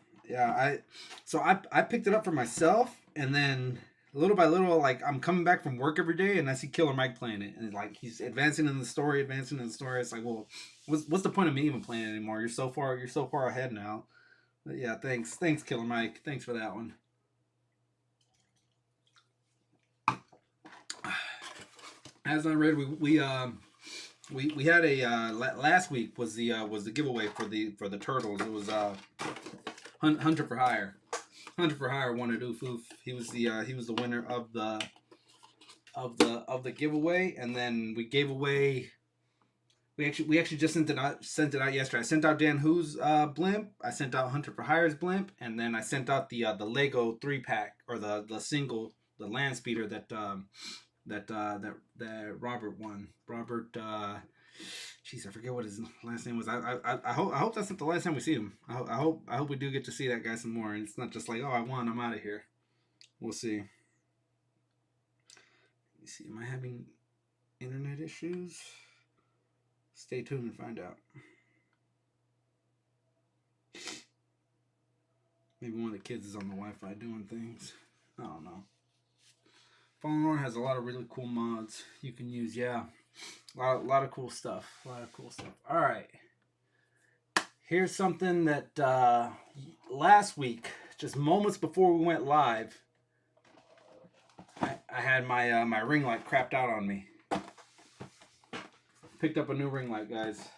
I picked it up for myself, and then little by little, like, I'm coming back from work every day, and I see Killer Mike playing it, and like he's advancing in the story. It's like, well, what's the point of me even playing it anymore? You're so far ahead now. But yeah, thanks, Killer Mike. Thanks for that one. As I read, we had a last week was the giveaway for the turtles. It was Hunter for Hire. Hunter for Hire wanted Oof. He was the winner of the giveaway, and then we gave away. We actually just sent it out yesterday. I sent out Dan Who's blimp. I sent out Hunter for Hire's blimp, and then I sent out the Lego 3-pack, or the single, the land speeder that Robert won. Robert, jeez, I forget what his last name was. I hope that's not the last time we see him. I hope we do get to see that guy some more, and it's not just like, oh, I won, I'm out of here. We'll see. Let me see. Am I having internet issues? Stay tuned and find out. Maybe one of the kids is on the Wi-Fi doing things. I don't know. Fallen Order has a lot of really cool mods you can use. Yeah, a lot of cool stuff. All right. Here's something that last week, just moments before we went live, I had my ring light crapped out on me. Picked up a new ring light, guys.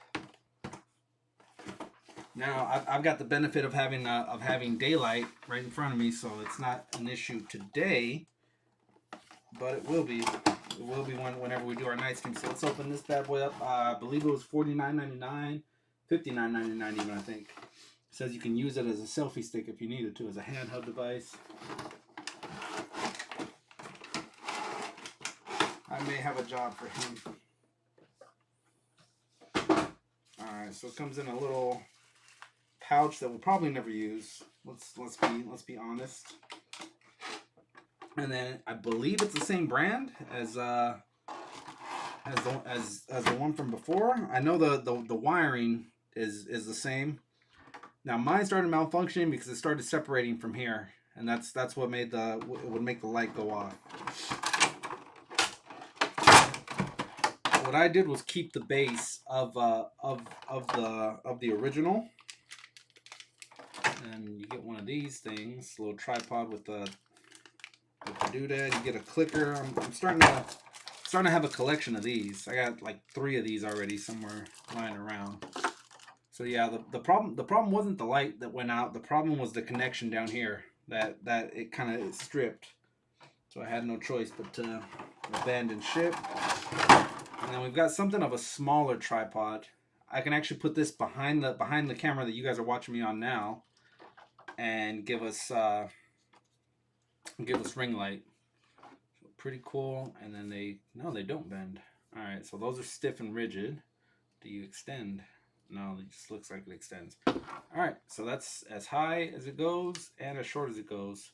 Now I've got the benefit of having daylight right in front of me, so it's not an issue today. But it will be. It will be whenever we do our night stream. So let's open this bad boy up. I believe it was $49.99, $59.99 even, I think. It says you can use it as a selfie stick if you needed to, as a handheld device. I may have a job for him. Alright, so it comes in a little pouch that we'll probably never use. Let's be honest. And then I believe it's the same brand as the one from before. I know the wiring is the same. Now mine started malfunctioning because it started separating from here, and that's what made would make the light go off. What I did was keep the base of the original, and you get one of these things, a little tripod with the doodad. You get a clicker. I'm starting to have a collection of these. I got like 3 of these already somewhere lying around. So yeah, the problem wasn't the light that went out. The problem was the connection down here that it kind of stripped. So I had no choice but to abandon ship. And then we've got something of a smaller tripod. I can actually put this behind the camera that you guys are watching me on now, and give us ring light. So pretty cool. And then they don't bend. All right, so those are stiff and rigid. Do you extend? No, it just looks like it extends. All right, so that's as high as it goes and as short as it goes.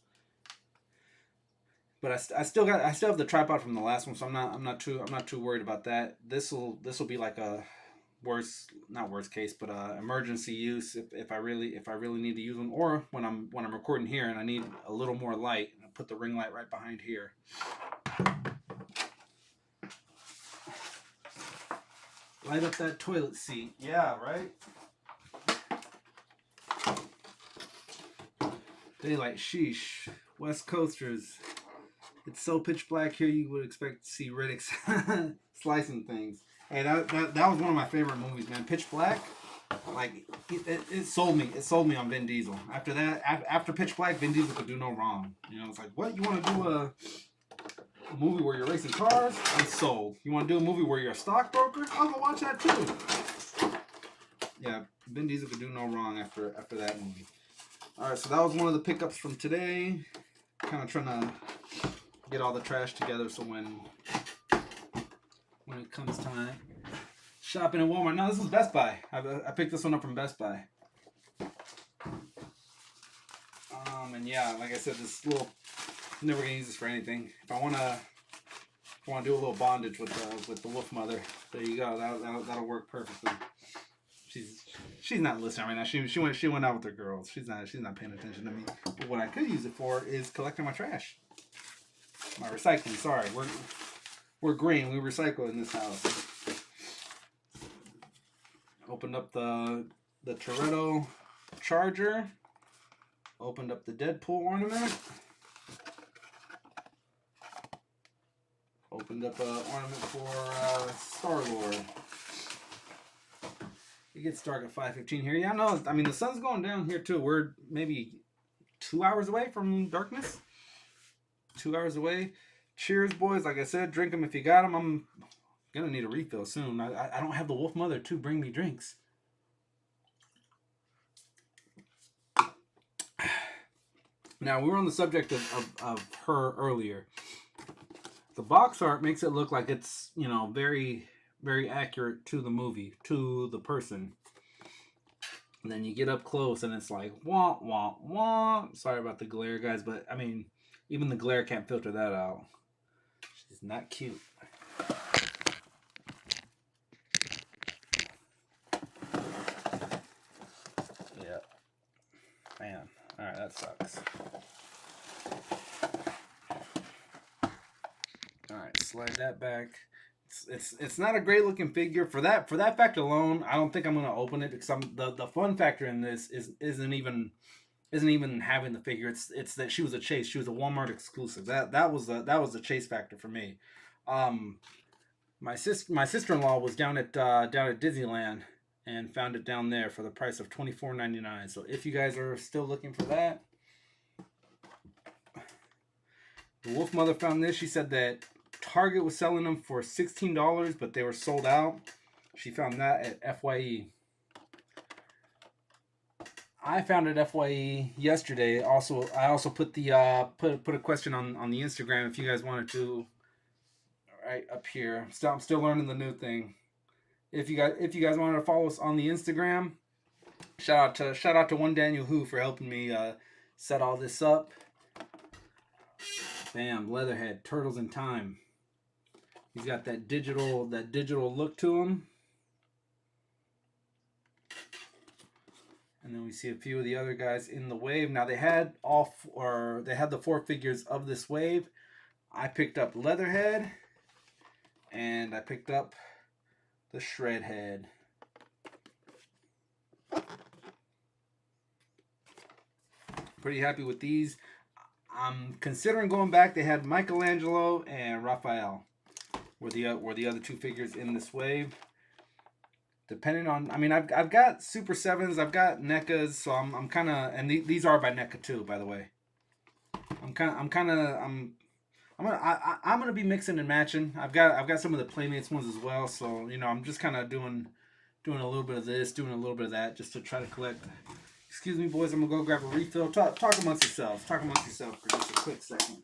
But I still have the tripod from the last one, so I'm not too worried about that. This will be like a not worst case, but emergency use if I really need to use one, or when I'm recording here and I need a little more light. I put the ring light right behind here. Light up that toilet seat. Yeah, right? Daylight, sheesh. West Coasters. It's so pitch black here you would expect to see Riddick slicing things. Hey, that was one of my favorite movies, man. Pitch Black. Like, it sold me. It sold me on Vin Diesel. After that, after Pitch Black, Vin Diesel could do no wrong. You know, it's like, what? You want to do a movie where you're racing cars? I'm sold. You want to do a movie where you're a stockbroker? I'll go watch that too. Yeah, Vin Diesel could do no wrong after that movie. All right, so that was one of the pickups from today. Kind of trying to get all the trash together so when it comes time. Shopping at Walmart. No, this is Best Buy. I picked this one up from Best Buy. And yeah, like I said, this never gonna use this for anything. If I wanna do a little bondage with the wolf mother, there you go. That'll work perfectly. She's not listening right now. She went out with her girls. She's not paying attention to me. But what I could use it for is collecting my trash, my recycling. Sorry, we're green. We recycle in this house. Opened up the Toretto charger. Opened up the Deadpool ornament. Opened up an ornament for Star-Lord. It gets dark at 5:15 here. Yeah, no, I mean, the sun's going down here too. We're maybe 2 hours away from darkness. 2 hours away. Cheers, boys. Like I said, drink them if you got them. I'm going to need a refill soon. I don't have the wolf mother to bring me drinks. Now, we were on the subject of her earlier. The box art makes it look like it's, you know, very, very accurate to the movie, to the person. And then you get up close and it's like, wah, wah, wah. Sorry about the glare, guys, but, I mean, even the glare can't filter that out. She's not cute. Yeah. Man. Alright, that sucks. Alright, slide that back. It's not a great looking figure. For that fact alone, I don't think I'm gonna open it because the fun factor in this isn't even having the figure. It's that she was a chase. She was a Walmart exclusive. That was the chase factor for me. My sister-in-law was down at Disneyland and found it down there for the price of $24.99. So if you guys are still looking for that, the Wolf Mother found this. She said that Target was selling them for $16, but they were sold out. She found that at FYE. I found it FYE yesterday. I also put the put a question on the Instagram if you guys wanted to. Right up here. I'm still learning the new thing. If you guys wanted to follow us on the Instagram, shout out to one Daniel Who for helping me set all this up. Bam, Leatherhead, Turtles in Time. He's got that digital look to him. And then we see a few of the other guys in the wave. Now they had the 4 figures of this wave. I picked up Leatherhead, and I picked up the Shredhead. Pretty happy with these. I'm considering going back. They had Michelangelo and Raphael were the other 2 figures in this wave. Depending on, I mean, I've got Super 7s, I've got NECAs, so I'm kind of, and these are by NECA too, by the way. I'm gonna be mixing and matching. I've got some of the Playmates ones as well, so you know, I'm just kind of doing a little bit of this, doing a little bit of that, just to try to collect. Excuse me, boys. I'm gonna go grab a refill. Talk amongst yourselves. Talk amongst yourselves for just a quick second.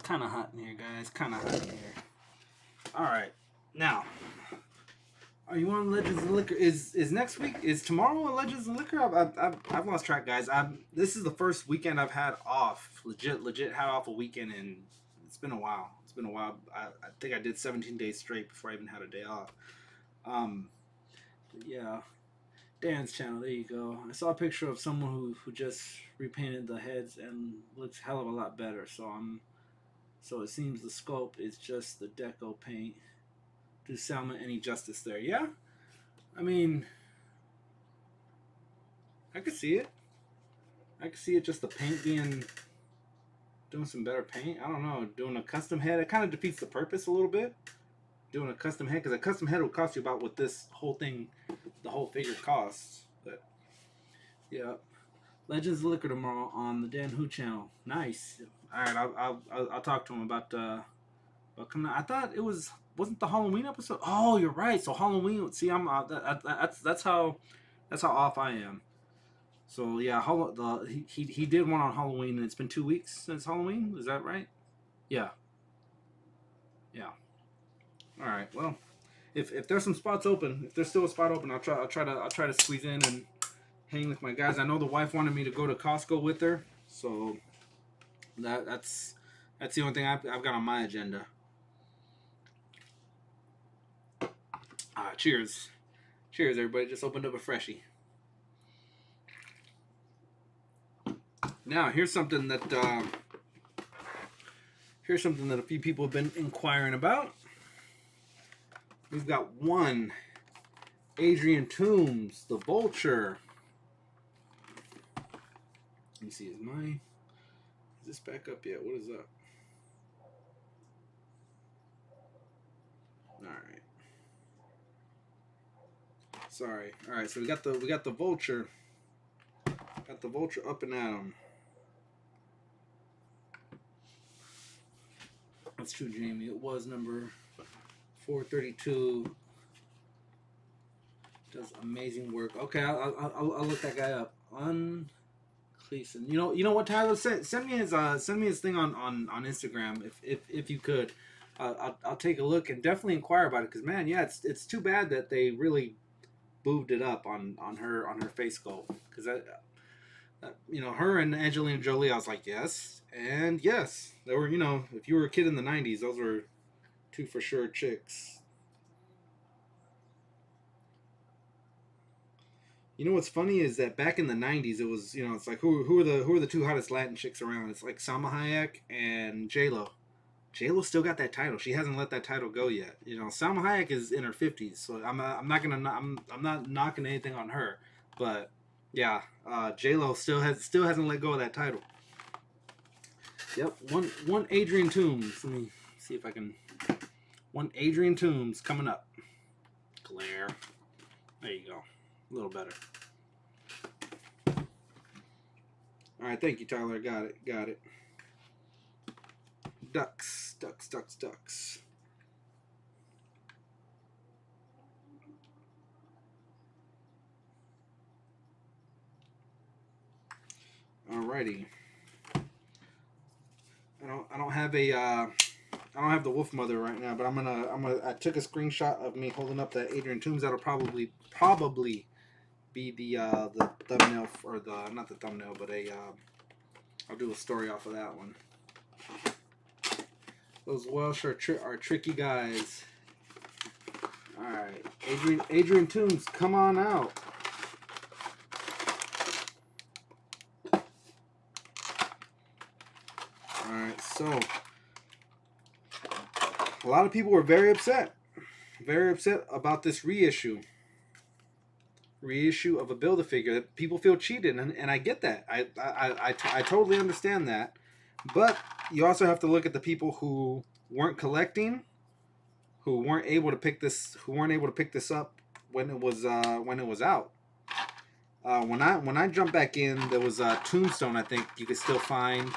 Kind of hot in here, guys. Kind of hot in here. All right, now Are you on Legends of Liquor? Is next week? Is tomorrow on Legends of Liquor? I've lost track, guys. This is the first weekend I've had off. Legit had off a weekend, and it's been a while. It's been a while. I think I did 17 days straight before I even had a day off. Yeah, Dan's channel. There you go. I saw a picture of someone who just repainted the heads and looks hell of a lot better. So it seems the scope is just the deco paint. Do Salma any justice there? Yeah, I mean, I could see it. I could see it just the paint doing some better paint. I don't know, doing a custom head. It kind of defeats the purpose a little bit. Doing a custom head, because a custom head will cost you about what this whole thing, the whole figure costs. But yeah, Legends of Liquor tomorrow on the Dan Who channel. Nice. All right, I'll talk to him about coming out. I thought it wasn't the Halloween episode. Oh, you're right. So Halloween. See, I'm that's how off I am. So yeah, he did one on Halloween, and it's been 2 weeks since Halloween. Is that right? Yeah. Yeah. All right. Well, if there's some spots open, if there's still a spot open, I'll try to squeeze in and hang with my guys. I know the wife wanted me to go to Costco with her, so that's the only thing I've got on my agenda. Cheers, everybody! Just opened up a freshie. Now here's something that a few people have been inquiring about. We've got one Adrian Toombs, the Vulture. Let me see, is this back up yet? What is up? All right. Sorry. All right. So we got the Vulture. Got the Vulture up and at 'em. That's true, Jamie. It was number 432. Does amazing work. Okay, I'll look that guy up. Cleason. You know what, Tyler? Send me his thing on Instagram if you could. I'll take a look and definitely inquire about it, because man, yeah, it's too bad that they really booved it up on her face sculpt, because her and Angelina Jolie, I was like, yes and yes. They were, if you were a kid in the 90s, those were two for sure chicks. You know what's funny is that back in the 90s, it was, it's like, who are the two hottest Latin chicks around? It's like Salma Hayek and J-Lo. J-Lo still got that title. She hasn't let that title go yet. Salma Hayek is in her 50s, so I'm not knocking anything on her, but yeah, J-Lo still hasn't let go of that title. Yep, one Adrian Toombs. Let me see if I can. One Adrian Toombs coming up. Glare. There you go. A little better. All right, thank you, Tyler. Got it. Ducks. Alrighty. I don't have the Wolf Mother right now, but I took a screenshot of me holding up that Adrian Toombs. That'll probably be the thumbnail, or not the thumbnail, but I'll do a story off of that one. Those Welsh are tricky guys. All right, Adrian Toombs, come on out. All right, so a lot of people were very upset about this reissue of a Build-A-Figure. People feel cheated, and I get that. I totally understand that. But you also have to look at the people who weren't collecting, who weren't able to pick this up when it was out. When I jumped back in, there was a Tombstone, I think you could still find,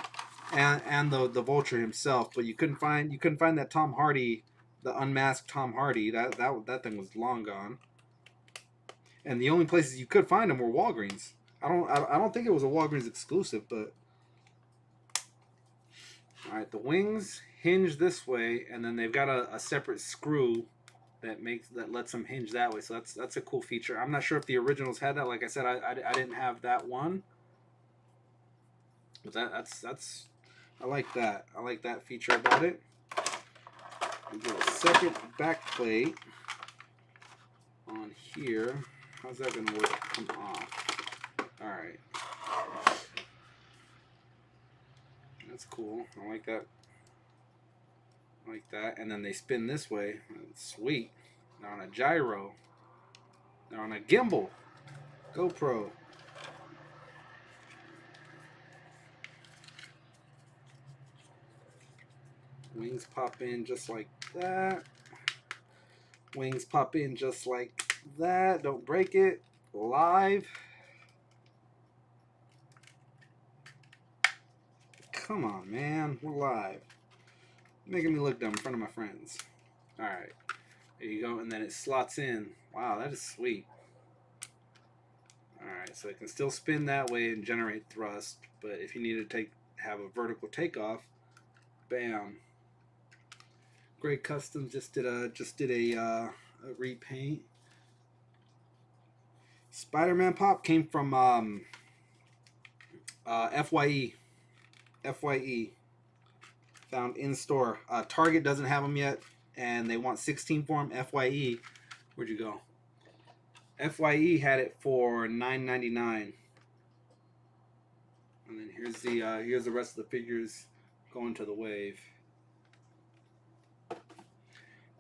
and the Vulture himself, but you couldn't find that Tom Hardy, the unmasked Tom Hardy. That thing was long gone. And the only places you could find them were Walgreens. I don't think it was a Walgreens exclusive, but all right, the wings hinge this way, and then they've got a separate screw that lets them hinge that way. So that's a cool feature. I'm not sure if the originals had that. Like I said, I didn't have that one, but that's I like that. I like that feature about it. We get a second back plate on here. How's that gonna work? Come off. All right, that's cool. I like that. Like that, and then they spin this way. Sweet. They're on a gyro. They're on a gimbal. GoPro. Wings pop in just like that. Wings pop in just like that. Don't break it. Live. Come on, man. We're live. Making me look dumb in front of my friends. Alright. There you go. And then it slots in. Wow, that is sweet. Alright, so it can still spin that way and generate thrust. But if you need to have a vertical takeoff, bam. Great Customs just did a repaint. Spider-Man pop came from FYE. FYE. Found in store. Target doesn't have them yet, and they want 16 for them. FYE. Where'd you go? FYE had it for $9.99. And then here's the rest of the figures going to the wave.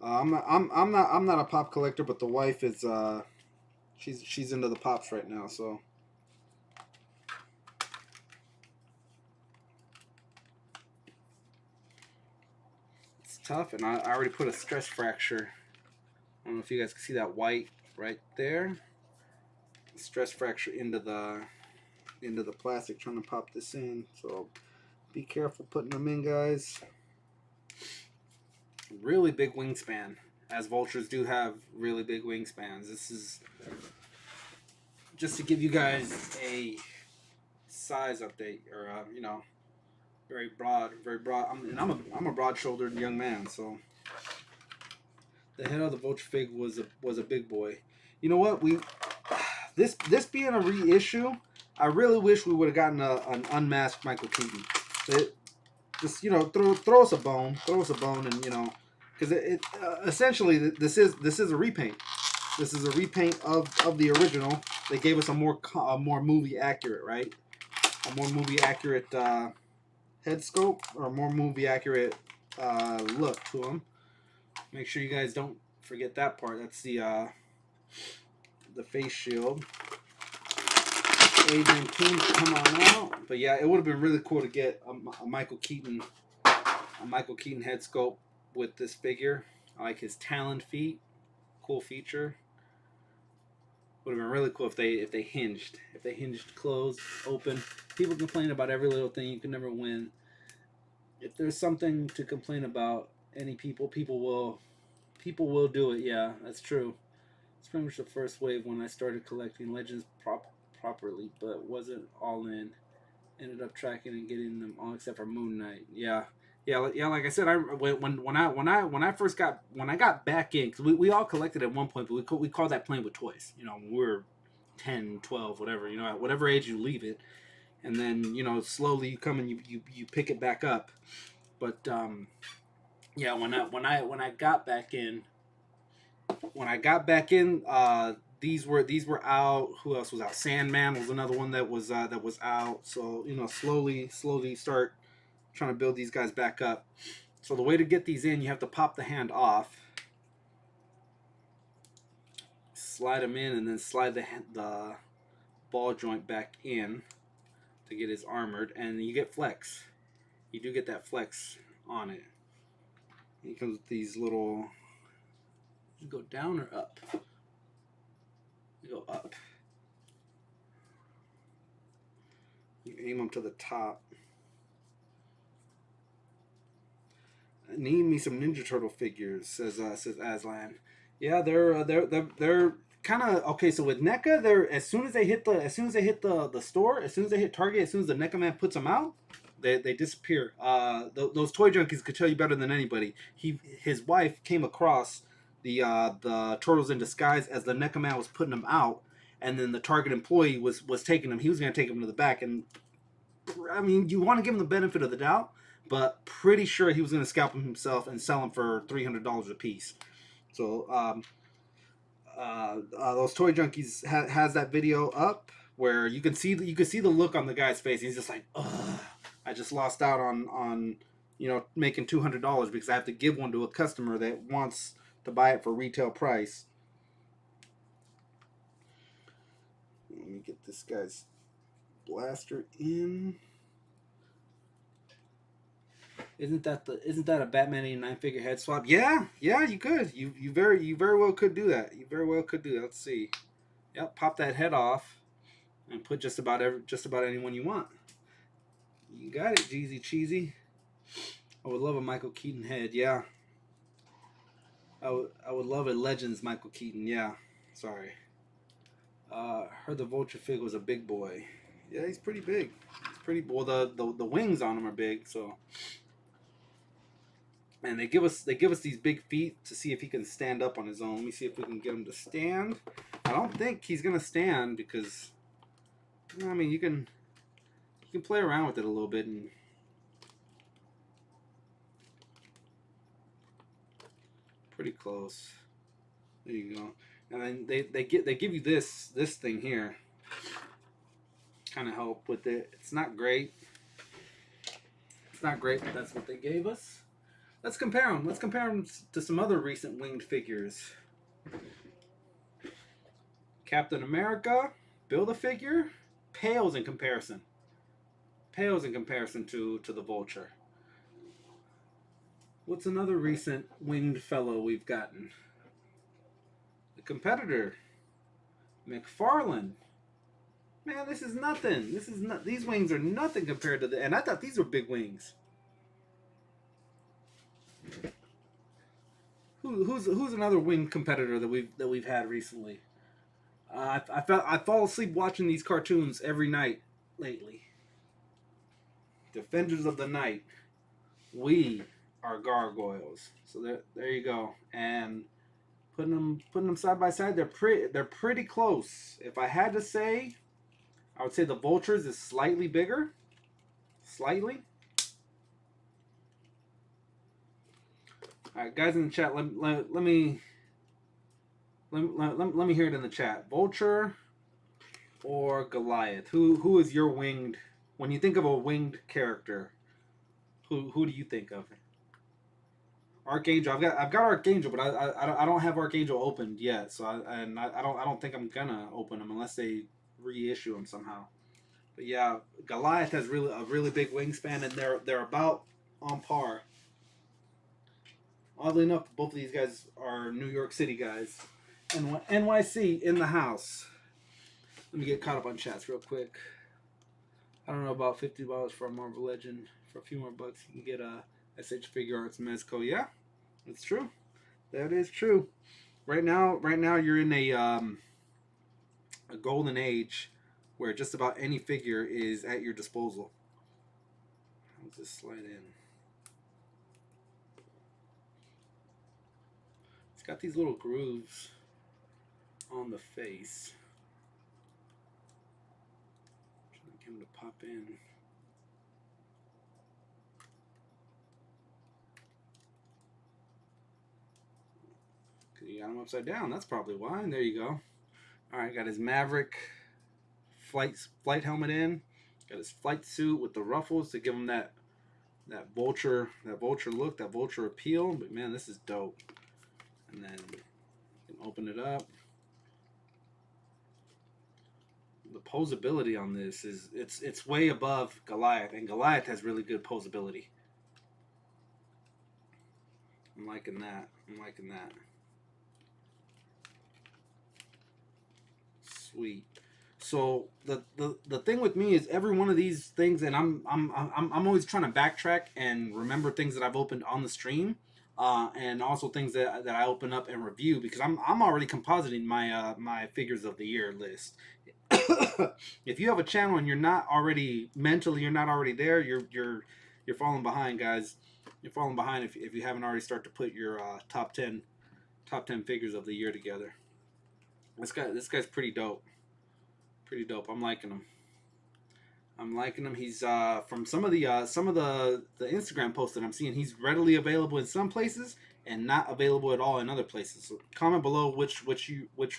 I'm not a pop collector, but the wife is she's into the pops right now, so it's tough. And I already put a stress fracture. I don't know if you guys can see that white right there. Stress fracture into the plastic, trying to pop this in. So be careful putting them in, guys. Really big wingspan, as vultures do have really big wingspans. This is just to give you guys a size update, or you know, very broad. I'm a broad-shouldered young man, so the head of the Vulture Fig was a big boy. You know what? This being a reissue, I really wish we would have gotten an unmasked Michael Keaton. Just, you know, throw us a bone, and you know, because it essentially this is a repaint. This is a repaint of the original. They gave us a more movie accurate, right? A more movie accurate head scope, or a more movie accurate look to them. Make sure you guys don't forget that part. That's the face shield. Adrian King, come on out. But yeah, it would have been really cool to get a Michael Keaton head sculpt with this figure. I like his talon feet. Cool feature. Would have been really cool if they hinged. If they hinged closed, open. People complain about every little thing. You can never win. If there's something to complain about, people will do it. Yeah, that's true. It's pretty much the first wave when I started collecting Legends properly, but wasn't all in. Ended up tracking and getting them all except for Moon Knight. Yeah. Like I said, when I got back in, because we all collected at one point, but we call that playing with toys. You know, when we were 10, 12, whatever. You know, at whatever age you leave it, and then you know slowly you come and you pick it back up. But yeah, when I got back in, these were out. Who else was out? Sandman was another one that was out. So you know, slowly start trying to build these guys back up. So the way to get these in, you have to pop the hand off, slide them in, and then slide the ball joint back in to get his armored, and you get flex. You do get that flex on it. It comes with these little. You go down or up? You go up. You aim them to the top. I need me some Ninja Turtle figures, says Aslan. Yeah, they're kind of okay. So with NECA, they're as soon as they hit the store, as soon as they hit Target, as soon as the NECA man puts them out, they disappear. Those toy junkies could tell you better than anybody. His wife came across the Turtles in Disguise as the NECA man was putting them out, and then the Target employee was taking them. He was going to take them to the back, and I mean, you want to give him the benefit of the doubt, but pretty sure he was going to scalp them himself and sell them for $300 a piece. So those Toy Junkies has that video up where you can see the look on the guy's face. He's just like, ugh, I just lost out on making $200 because I have to give one to a customer that wants to buy it for retail price. Let me get this guy's blaster in. Isn't that a Batman 89 figure head swap? Yeah, you could. You very well could do that. You very well could do that. Let's see. Yep, pop that head off and put just about anyone you want. You got it, Jeezy Cheesy. I would love a Michael Keaton head. Yeah. I would love a Legends Michael Keaton. Yeah. Sorry. Heard the Vulture Fig was a big boy. Yeah, he's pretty big. He's pretty. Well, the wings on him are big, so. And they give us these big feet to see if he can stand up on his own. Let me see if we can get him to stand. I don't think he's gonna stand because, I mean, you can play around with it a little bit and. Pretty close. There you go. And then they give you this thing here. Kind of help with it. It's not great. It's not great, but that's what they gave us. Let's compare them. Let's compare them to some other recent winged figures. Captain America, Build-A-Figure, pales in comparison. Pales in comparison to the Vulture. What's another recent winged fellow we've gotten? The Competitor, McFarlane. Man, this is nothing. These wings are nothing compared to and I thought these were big wings. Who's another winged competitor that we've had recently? I fall asleep watching these cartoons every night lately. Defenders of the Night. We are gargoyles. So there you go. And putting them side by side, they're pretty close. If I had to say, I would say the Vultures is slightly bigger. Slightly. All right, guys in the chat, let me hear it in the chat. Vulture or Goliath? Who is your winged? When you think of a winged character, who do you think of? Archangel. I've got Archangel, but I don't have Archangel opened yet. So I don't think I'm gonna open them unless they reissue them somehow. But yeah, Goliath has a really big wingspan, and they're about on par. Oddly enough, both of these guys are New York City guys. NYC in the house. Let me get caught up on chats real quick. I don't know, about $50 for a Marvel Legend. For a few more bucks, you can get a SH Figure Arts Mezco. Yeah, that's true. That is true. Right now, you're in a golden age where just about any figure is at your disposal. Let's just slide in. It's got these little grooves on the face. Trying to get him to pop in. You got him upside down. That's probably why. And there you go. All right, got his Maverick flight helmet in. Got his flight suit with the ruffles to give him that vulture look, that vulture appeal. But man, this is dope. And then you can open it up. The posability on this is it's way above Goliath, and Goliath has really good posability. I'm liking that. Sweet. So the thing with me is every one of these things, and I'm always trying to backtrack and remember things that I've opened on the stream, and also things that I open up and review, because I'm already compositing my my figures of the year list. If you have a channel and you're not already there, you're falling behind, guys. You're falling behind if you haven't already started to put your top 10 top 10 figures of the year together. This guy's pretty dope. Pretty dope. I'm liking him. He's from some of the Instagram posts that I'm seeing. He's readily available in some places and not available at all in other places. So comment below which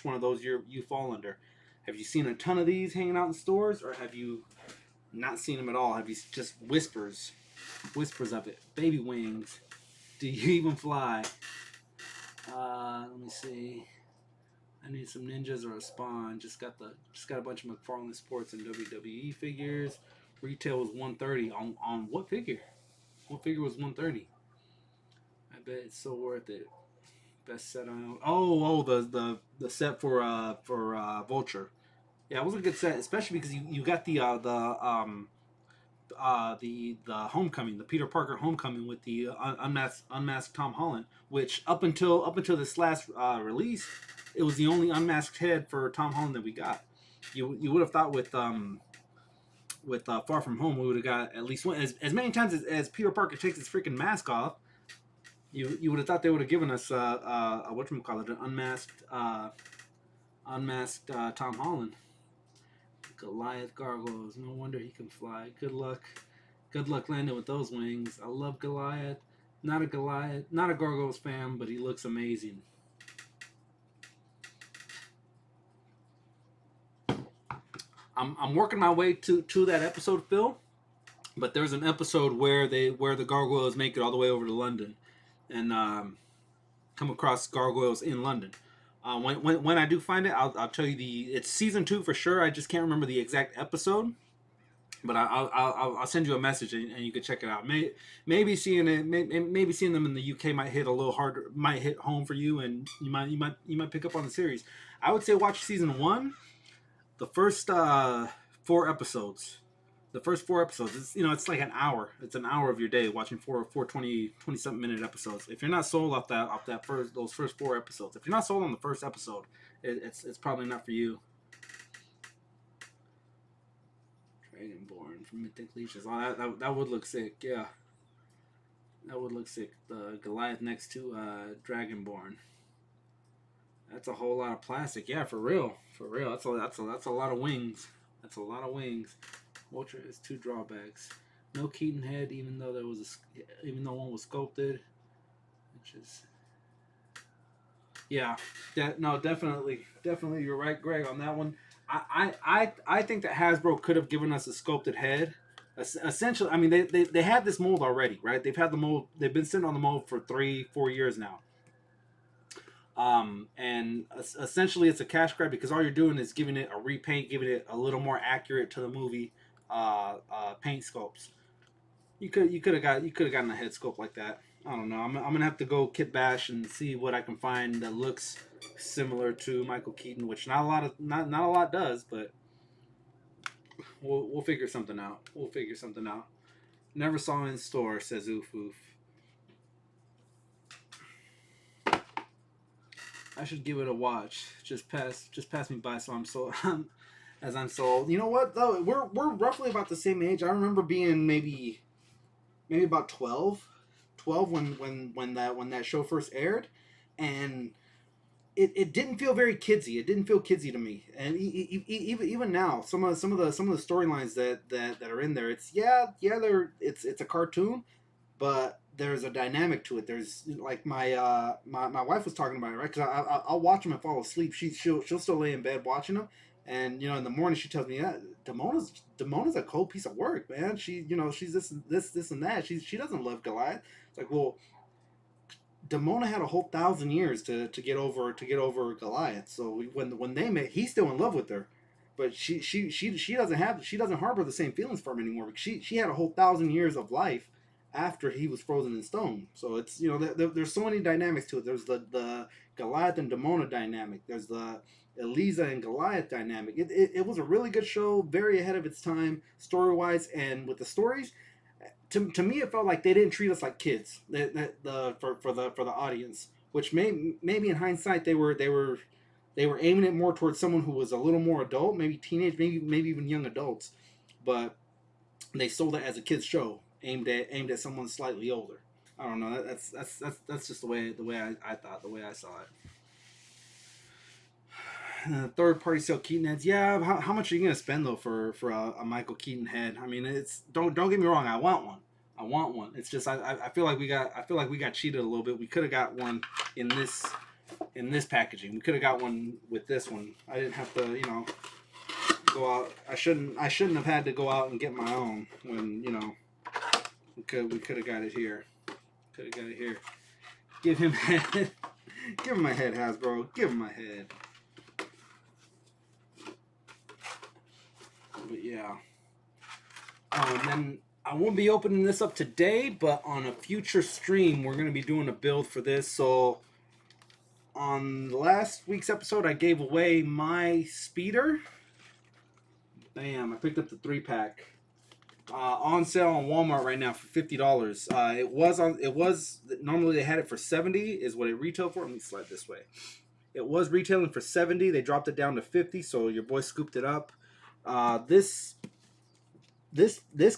one of those you fall under. Have you seen a ton of these hanging out in stores, or have you not seen them at all? Have you just whispers of it? Baby wings. Do you even fly? Let me see. I need some ninjas or a spawn. Just got a bunch of McFarlane Sports and WWE figures. Retail was $130 on what figure? What figure was $130? I bet it's so worth it. Best set on. The set for Vulture. Yeah, it was a good set, especially because you got the Homecoming, the Peter Parker Homecoming with the unmasked Tom Holland, which up until this last release, it was the only unmasked head for Tom Holland that we got. You would have thought with Far From Home we would have got at least one, as many times as Peter Parker takes his freaking mask off. You would have thought they would have given us whatchamacallit, an unmasked Tom Holland. Goliath gargoyles. No wonder he can fly. Good luck landing with those wings. I love Goliath. Not a Gargoyles fan, but he looks amazing. I'm working my way to that episode, Phil. But there's an episode where the Gargoyles make it all the way over to London, and come across Gargoyles in London. When I do find it, I'll tell you it's season 2 for sure. I just can't remember the exact episode, but I'll send you a message and you can check it out. Maybe seeing them in the UK might hit a little harder, might hit home for you, and you might pick up on the series. I would say watch season 1, the first 4 episodes. The first 4 episodes, it's like an hour. It's an hour of your day watching 4 20-something minute episodes. If you're not sold off those first 4 episodes, if you're not sold on the first episode, it's probably not for you. Dragonborn from Mythic Leashes. Oh, that would look sick. Yeah, that would look sick. The Goliath next to Dragonborn. That's a whole lot of plastic. Yeah, for real. That's a lot of wings. That's a lot of wings. Vulture has 2 drawbacks. No Keaton head, even though one was sculpted, which is definitely you're right, Greg, on that one. I think that Hasbro could have given us a sculpted head. Essentially, I mean they had this mold already, right? They've had the mold. They've been sitting on the mold for 3-4 years now. And essentially it's a cash grab because all you're doing is giving it a repaint, giving it a little more accurate to the movie paint sculpts. You could have gotten a head sculpt like that. I don't know. I'm gonna have to go kit bash and see what I can find that looks similar to Michael Keaton, which not a lot does, but we'll figure something out. Never saw in store, says Oof Oof. I should give it a watch. Just pass me by, so I'm sold. As I'm sold. You know what though? We're roughly about the same age. I remember being maybe about 12 when that show first aired, and it didn't feel very kidsy. It didn't feel kidsy to me. And even now, some of the storylines that are in there, it's a cartoon, but there's a dynamic to it. There's like my wife was talking about it, right? Because I'll watch them and fall asleep. She'll still lay in bed watching them, and in the morning she tells me, yeah, Damona's a cold piece of work, man. She's this and that. She doesn't love Goliath. It's like, well, Damona had a whole 1,000 years to get over Goliath. So when they met, he's still in love with her, but she doesn't harbor the same feelings for him anymore. Because she had a whole 1,000 years of life after he was frozen in stone. So it's there's so many dynamics to it. There's the Goliath and Damona dynamic. There's the Eliza and Goliath dynamic. It was a really good show, very ahead of its time story wise, and with the stories. To me, it felt like they didn't treat us like kids. For the audience, which maybe in hindsight they were aiming it more towards someone who was a little more adult, maybe teenage, maybe even young adults, but they sold it as a kids show aimed at someone slightly older. I don't know. That's just the way I thought, the way I saw it. Third party sale Keaton heads. Yeah, how much are you gonna spend though for a Michael Keaton head? I mean, it's don't get me wrong. I want one. I want one. It's just I feel like we got cheated a little bit. We could have got one in this packaging. We could have got one with this one. I didn't have to, go out. I shouldn't have had to go out and get my own when, we could have got it here. Could have got it here. Give him head. Give him my head, Hasbro. Give him my head. But yeah. And then I won't be opening this up today, but on a future stream, we're going to be doing a build for this. So on last week's episode, I gave away my speeder. Bam! I picked up the 3-pack. On sale on Walmart right now for $50. It was normally they had it for $70 is what it retailed for. Let me slide this way. It was retailing for $70. They dropped it down to $50, so your boy scooped it up. This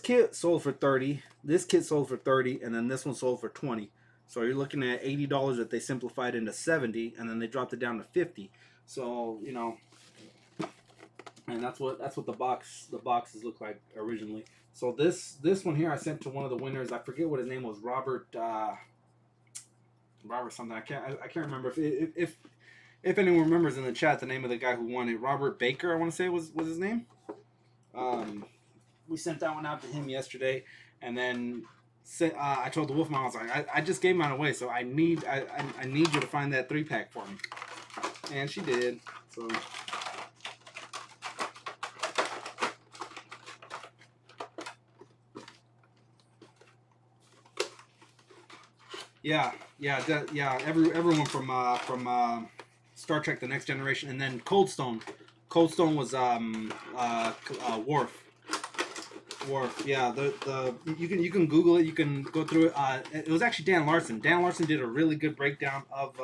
kit sold for $30. This kit sold for $30, and then this one sold for $20. So you're looking at $80 that they simplified into $70, and then they dropped it down to $50. So and that's what the boxes look like originally. So this one here I sent to one of the winners. I forget what his name was. Robert something. I can't remember if anyone remembers in the chat the name of the guy who won it. Robert Baker, I want to say was his name. We sent that one out to him yesterday, and then I told the Wolf Mom, I was like, I just gave mine away, so I need you to find that 3-pack for me, and she did. So. Yeah. Everyone from Star Trek: The Next Generation, and then Cold Stone. Cold Stone was Worf. Yeah, you can Google it. You can go through it. It was actually Dan Larson. Dan Larson did a really good breakdown of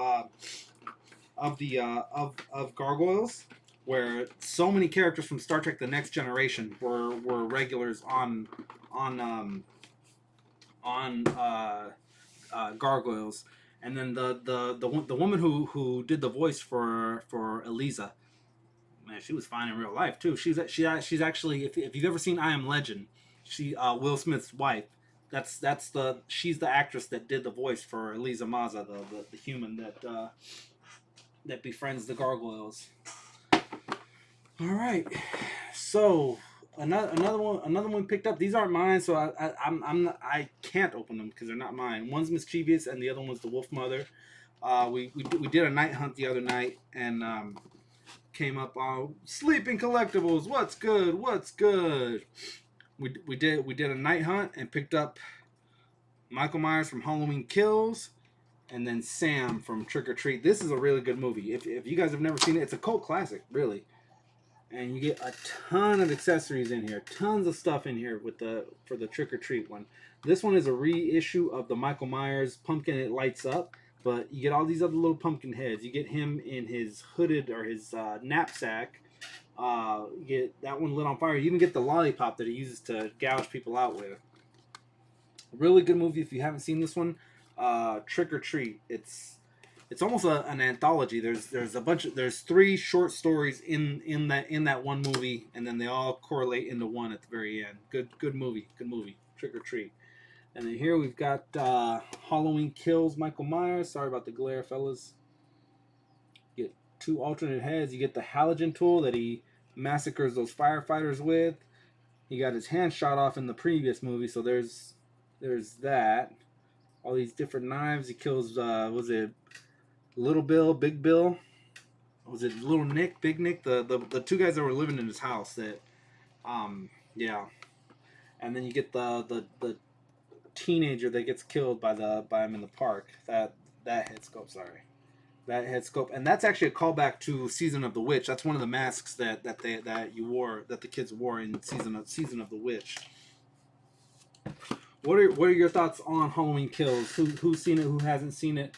gargoyles, where so many characters from Star Trek: The Next Generation were regulars on gargoyles, and then the woman who did the voice for Eliza, man, she was fine in real life too. She's actually, if you've ever seen I Am Legend, she Will Smith's wife. She's the actress that did the voice for Eliza Maza, the human that befriends the gargoyles. All right, so. Another one picked up. These aren't mine, so I can't open them because they're not mine. One's Mischievous, and the other one's the Wolf Mother. We did a night hunt the other night, and came up on Sleeping Collectibles. What's good? We did a night hunt and picked up Michael Myers from Halloween Kills, and then Sam from Trick or Treat. This is a really good movie. If you guys have never seen it, it's a cult classic, really. And you get a ton of accessories in here, tons of stuff in here for the Trick or Treat one. This one is a reissue of the Michael Myers pumpkin. It lights up, but you get all these other little pumpkin heads. You get him in his hooded or his knapsack. You get that one lit on fire. You even get the lollipop that he uses to gouge people out with. Really good movie if you haven't seen this one. Trick or Treat. It's almost an anthology. There's 3 short stories in that one movie, and then they all correlate into one at the very end. Good movie. Trick or Treat. And then here we've got Halloween Kills Michael Myers. Sorry about the glare, fellas. You get 2 alternate heads. You get the halogen tool that he massacres those firefighters with. He got his hand shot off in the previous movie, so there's that. All these different knives. He kills was it Little Bill, Big Bill? Was it Little Nick, Big Nick? The 2 guys that were living in his house. That, yeah. And then you get the teenager that gets killed by him in the park. That head scope. Sorry, that head scope. And that's actually a callback to Season of the Witch. That's one of the masks that the kids wore in Season of the Witch. What are your thoughts on Halloween Kills? Who's seen it? Who hasn't seen it?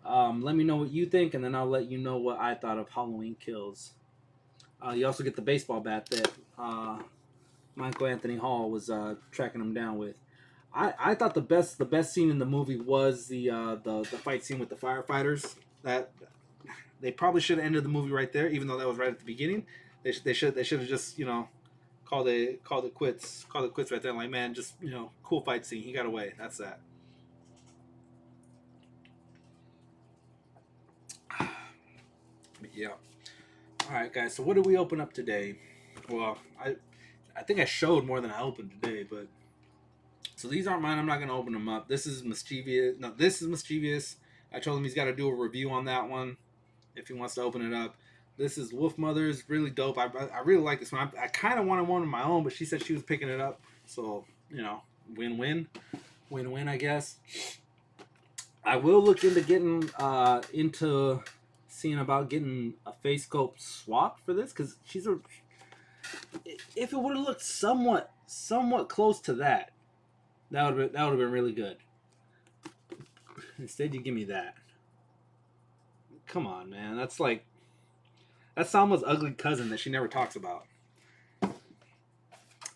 Let me know what you think, and then I'll let you know what I thought of Halloween Kills. You also get the baseball bat that Michael Anthony Hall was tracking him down with. I thought the best scene in the movie was the fight scene with the firefighters. That they probably should have ended the movie right there, even though that was right at the beginning. They should have just called it quits right there. Like, man, just cool fight scene. He got away. That's that. But yeah. All right, guys. So what did we open up today? Well, I think I showed more than I opened today, but so these aren't mine. I'm not gonna open them up. This is mischievous. No, this is mischievous. I told him he's got to do a review on that one if he wants to open it up. This is Wolf Mother's, really dope. I really like this one. I kind of wanted one of my own, but she said she was picking it up. So, win-win. Win-win, I guess. I will look into getting into seeing about getting a face sculpt swap for this, because if it would have looked somewhat close to that, that would have been really good. Instead, you give me that. Come on, man. That's Salma's ugly cousin that she never talks about.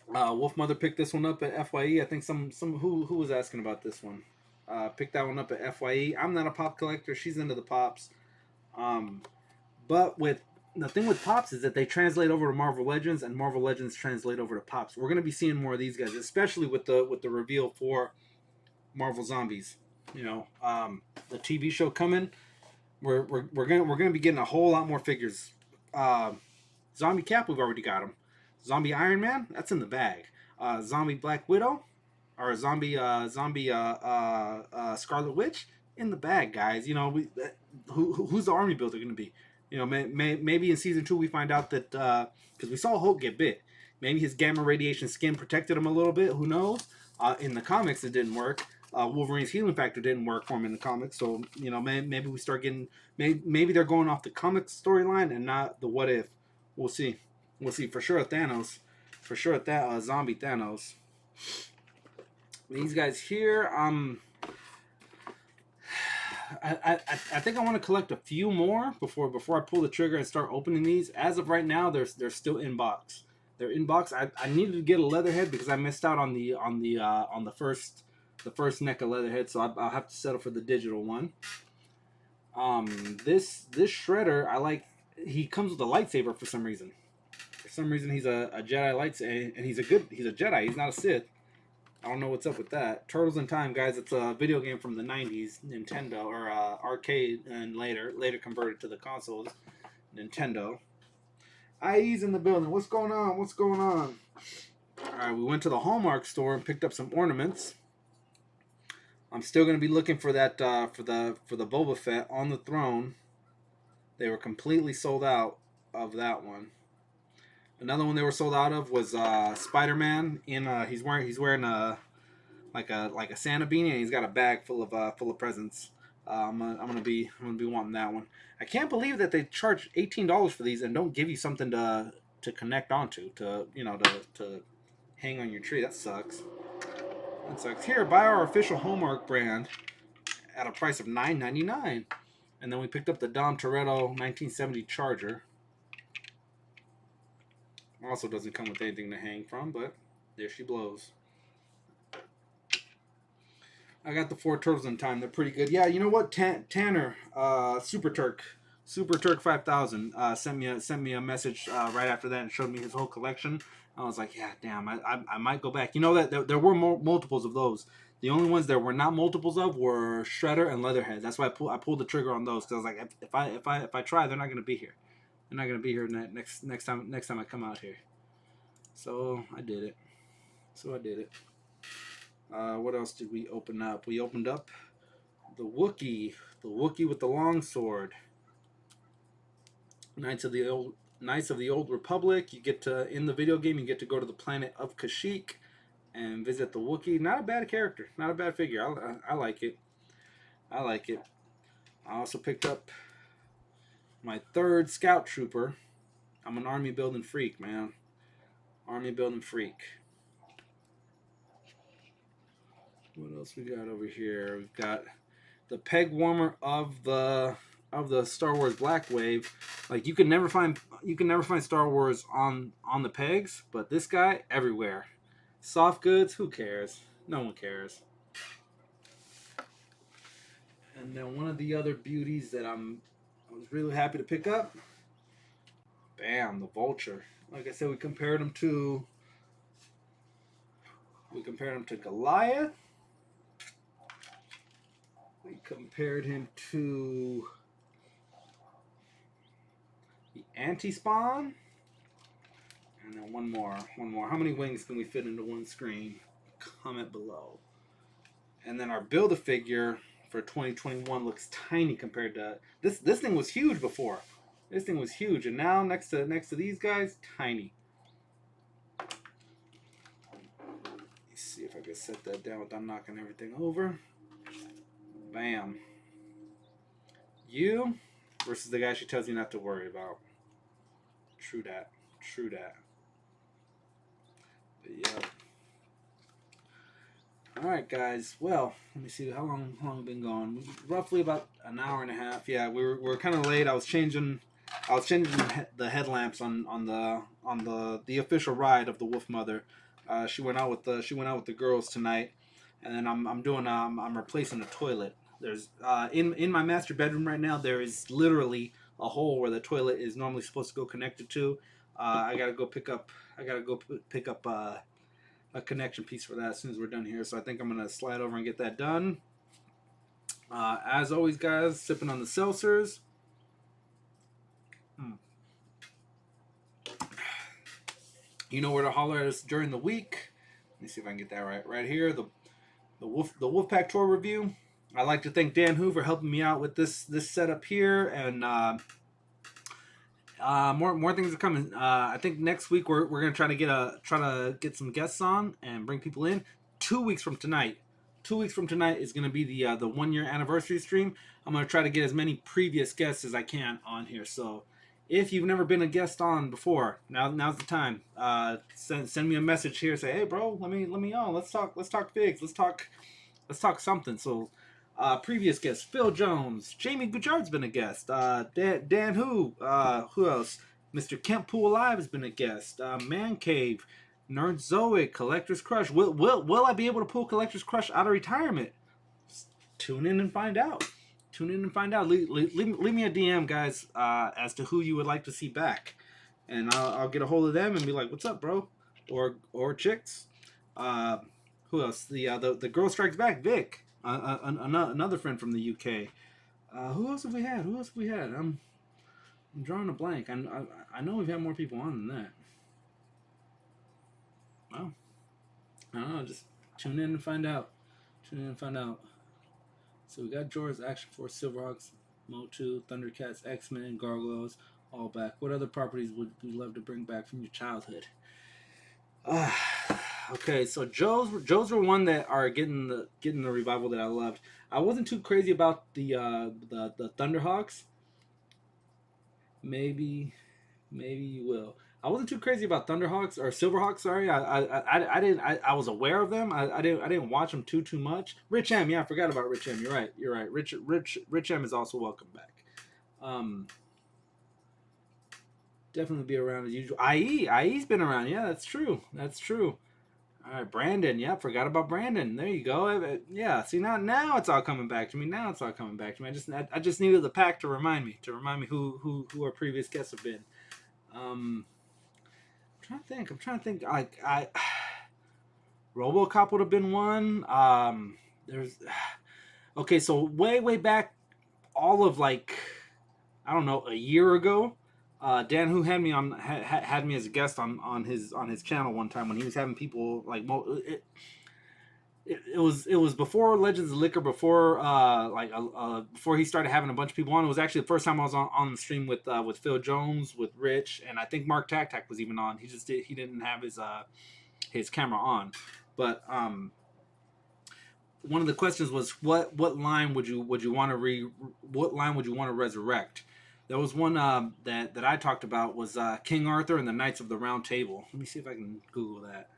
Wolf Mother picked this one up at FYE. I think some who was asking about this one. Picked that one up at FYE. I'm not a pop collector. She's into the pops. But with the thing with pops is that they translate over to Marvel Legends, and Marvel Legends translate over to pops. We're gonna be seeing more of these guys, especially with the reveal for Marvel Zombies. The TV show coming. We're gonna be getting a whole lot more figures. Zombie Cap, we've already got him. Zombie Iron Man, that's in the bag. Zombie Black Widow, or zombie Scarlet Witch, in the bag, guys. Who's the army builder gonna be? Maybe in season 2 we find out that because we saw Hulk get bit, maybe his gamma radiation skin protected him a little bit. Who knows? In the comics, it didn't work. Wolverine's healing factor didn't work for him in the comics, so maybe we start getting maybe they're going off the comic storyline and not the what if. We'll see for sure. Thanos, for sure at that zombie Thanos. These guys here, I think I want to collect a few more before I pull the trigger and start opening these. As of right now, they're still in box. They're in box. I needed to get a Leatherhead because I missed out on the first neck of Leatherhead, so I'll have to settle for the digital one. This Shredder, I like. He comes with a lightsaber for some reason. For some reason, he's a Jedi lightsaber, and he's a Jedi. He's not a Sith. I don't know what's up with that. Turtles in Time, guys. It's a video game from the '90s, Nintendo or arcade, and later converted to the consoles, Nintendo. IE's in the building. What's going on? All right, we went to the Hallmark store and picked up some ornaments. I'm still going to be looking for that for the Boba Fett on the throne. They were completely sold out of that one. Another one they were sold out of was Spider-Man. He's wearing a Santa beanie, and he's got a bag full of presents. I'm gonna be wanting that one. I can't believe that they charge $18 for these and don't give you something to connect onto to hang on your tree. That sucks. Here, buy our official Hallmark brand at a price of $9.99. And then we picked up the Dom Toretto 1970 Charger. Also doesn't come with anything to hang from, but there she blows. I got the 4 Turtles in Time. They're pretty good. Yeah, you know what? Tanner, Super Turk 5000 sent me a message right after that and showed me his whole collection. I was like, yeah, damn, I might go back. You know that there were multiples of those. The only ones there were not multiples of were Shredder and Leatherhead. That's why I pulled the trigger on those, because I was like, if I try, they're not gonna be here. They're not gonna be here next time I come out here. So I did it. What else did we open up? We opened up the Wookiee with the long sword. Knights of the Old Republic. You get to, in the video game, you get to go to the planet of Kashyyyk and visit the Wookiee. Not a bad character, not a bad figure. I like it. I also picked up my 3rd Scout Trooper. I'm an army building freak, man. Army building freak. What else we got over here? We've got the peg warmer of the Star Wars Black Wave. Like, you can never find Star Wars on the pegs, but this guy everywhere. Soft goods, who cares? No one cares. And then one of the other beauties that I was really happy to pick up. Bam, the Vulture. Like I said, we compared him to Goliath. We compared him to the Anti-Spawn. And then one more. How many wings can we fit into one screen? Comment below. And then our Build-A-Figure for 2021 looks tiny compared to this. This thing was huge before. This thing was huge, and now next to these guys, tiny. Let's see if I can set that down without knocking everything over. Bam. You versus the guy she tells you not to worry about. True that. True that. But yeah. Alright guys, well, let me see how long we've been going. Roughly about an hour and a half. Yeah, we're kind of late. I was changing the headlamps on the official ride of the Wolf Mother. She went out with the girls tonight, and then I'm replacing the toilet. There's in my master bedroom right now, there is literally a hole where the toilet is normally supposed to go connected to. I gotta go pick up a connection piece for that as soon as we're done here. So I think I'm gonna slide over and get that done. As always, guys, sipping on the seltzers. You know where to holler at us during the week. Let me see if I can get that right here. The Wolfpack tour review. I'd like to thank Dan Hu for helping me out with this setup here, and more things are coming. I think next week we're gonna try to get some guests on and bring people in. 2 weeks from tonight. 2 weeks from tonight is gonna be the 1 year anniversary stream. I'm gonna try to get as many previous guests as I can on here. So if you've never been a guest on before, now's the time. Send me a message here. Say, hey bro, let me on. Let's talk figs. Let's talk something. So. Previous guests: Phil Jones, Jamie Bouchard's been a guest. Dan Hu, who else? Mr. Kemp Pool Alive has been a guest. Man Cave, Nerd Zoe, Collector's Crush. Will I be able to pull Collector's Crush out of retirement? Just tune in and find out. Leave me a DM, guys, as to who you would like to see back, and I'll get a hold of them and be like, "What's up, bro?" Or chicks. Who else? The Girl Strikes Back, Vic. Another friend from the UK. Who else have we had? I'm drawing a blank. I know we've had more people on than that. Well, I don't know. Just tune in and find out. So we got Jorah's Action Force, Silverhawks, Motu, Thundercats, X-Men, Gargoyles, all back. What other properties would you love to bring back from your childhood? Okay, so Joe's were one that are getting the revival that I loved. I wasn't too crazy about the Thunderhawks. Maybe you will. I wasn't too crazy about Thunderhawks or Silverhawks. Sorry, I didn't. I was aware of them. I didn't watch them too much. Rich M, yeah, I forgot about Rich M. You're right. Rich M is also welcome back. Definitely be around as usual. IE's been around. Yeah, that's true. All right, Brandon. Yeah, forgot about Brandon. There you go. Yeah, see now it's all coming back to me. I just needed the pack to remind me who our previous guests have been. I'm trying to think. Like RoboCop would have been one. There's okay, so way back, all of like I don't know, a year ago. Dan, who had me on, had me as a guest on his channel one time when he was having people like it was before Legends of Liquor, before before he started having a bunch of people on. It was actually the first time I was on the stream with Phil Jones, with Rich, and I think Mark Tac was even on. He didn't have his camera on, but one of the questions was what line would you want to resurrect? There was one that I talked about was King Arthur and the Knights of the Round Table. Let me see if I can Google that.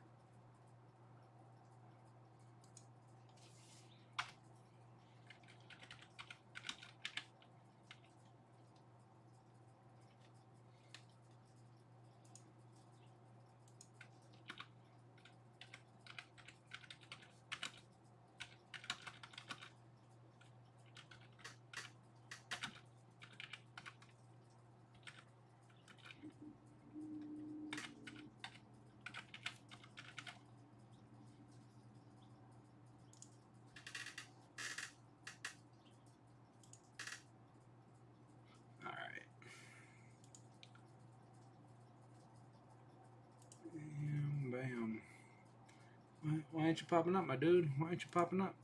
ain't you popping up, my dude? Why ain't you popping up?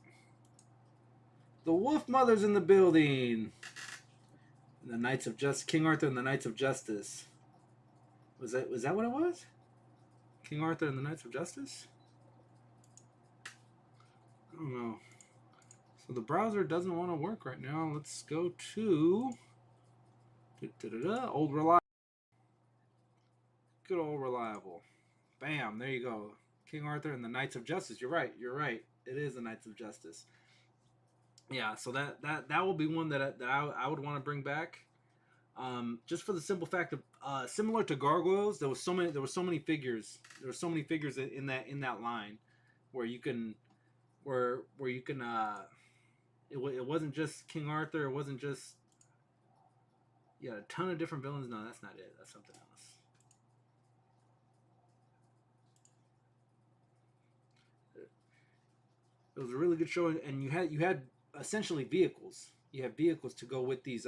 The Wolf Mother's in the building. The Knights of Justice, King Arthur and the Knights of Justice. Was that what it was? King Arthur and the Knights of Justice? I don't know. So the browser doesn't want to work right now. Let's go to Old Reliable. Good old Reliable. Bam, there you go. King Arthur and the Knights of Justice. You're right. It is the Knights of Justice. Yeah, so that will be one that I would want to bring back. Just for the simple fact of similar to Gargoyles, there were so many figures. There were so many figures in that line where you can it wasn't just King Arthur, it wasn't just a ton of different villains. No, that's not it. That's something else. It was a really good show, and you had essentially vehicles. You have vehicles to go with these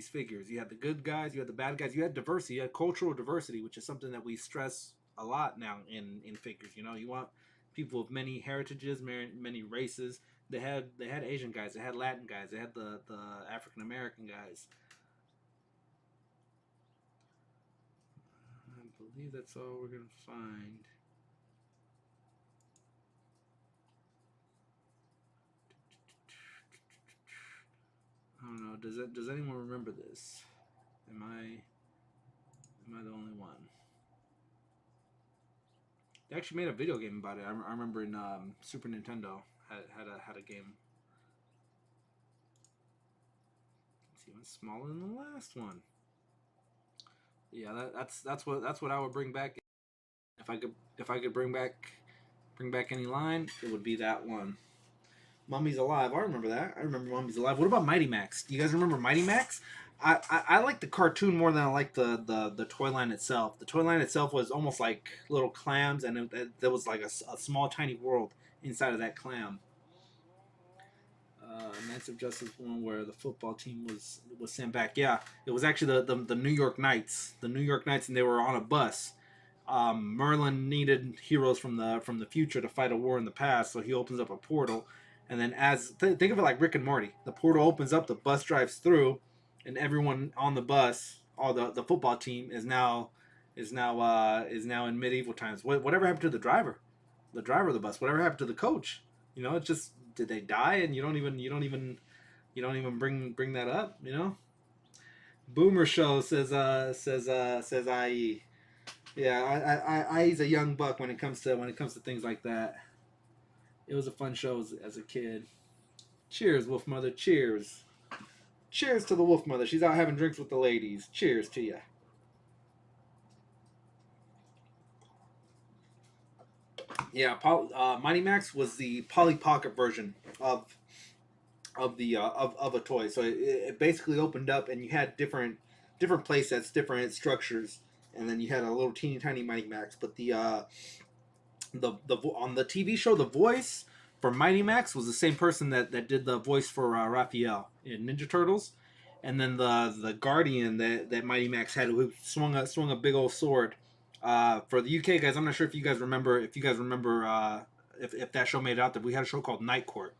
figures. You had the good guys, you had the bad guys, you had diversity, you had cultural diversity, which is something that we stress a lot now in figures. You know, you want people of many heritages, many races. They had Asian guys, they had Latin guys, they had the African American guys. I believe that's all we're gonna find. I don't know. Does anyone remember this? Am I the only one? They actually made a video game about it. I remember in Super Nintendo had a game. It's even smaller than the last one. Yeah, that's what I would bring back. If I could bring back any line, it would be that one. Mummy's Alive. I remember that. I remember Mummy's Alive. What about Mighty Max? Do you guys remember Mighty Max? I like the cartoon more than I like the toy line itself. The toy line itself was almost like little clams, and there was like a small, tiny world inside of that clam. Knights of Justice one where the football team was sent back. Yeah, it was actually the New York Knights. The New York Knights, and they were on a bus. Merlin needed heroes from the future to fight a war in the past, so he opens up a portal. And then think of it like Rick and Morty. The portal opens up, the bus drives through, and everyone on the bus, all the football team is now in medieval times. Whatever happened to the driver of the bus? Whatever happened to the coach? You know, it's just, did they die? And you don't even bring that up. You know, Boomer Show says IE. Yeah, IE's a young buck when it comes to things like that. It was a fun show as a kid. Cheers, Wolf Mother. Cheers. Cheers to the Wolf Mother. She's out having drinks with the ladies. Cheers to you. Yeah, Mighty Max was the Polly Pocket version of a toy. So it basically opened up, and you had different play sets, different structures, and then you had a little teeny tiny Mighty Max. But the on the TV show, the voice for Mighty Max was the same person that did the voice for Raphael in Ninja Turtles, and then the Guardian that Mighty Max had, who swung a big old sword. For the UK guys, I'm not sure if you guys remember if that show made it out there. We had a show called Night Court.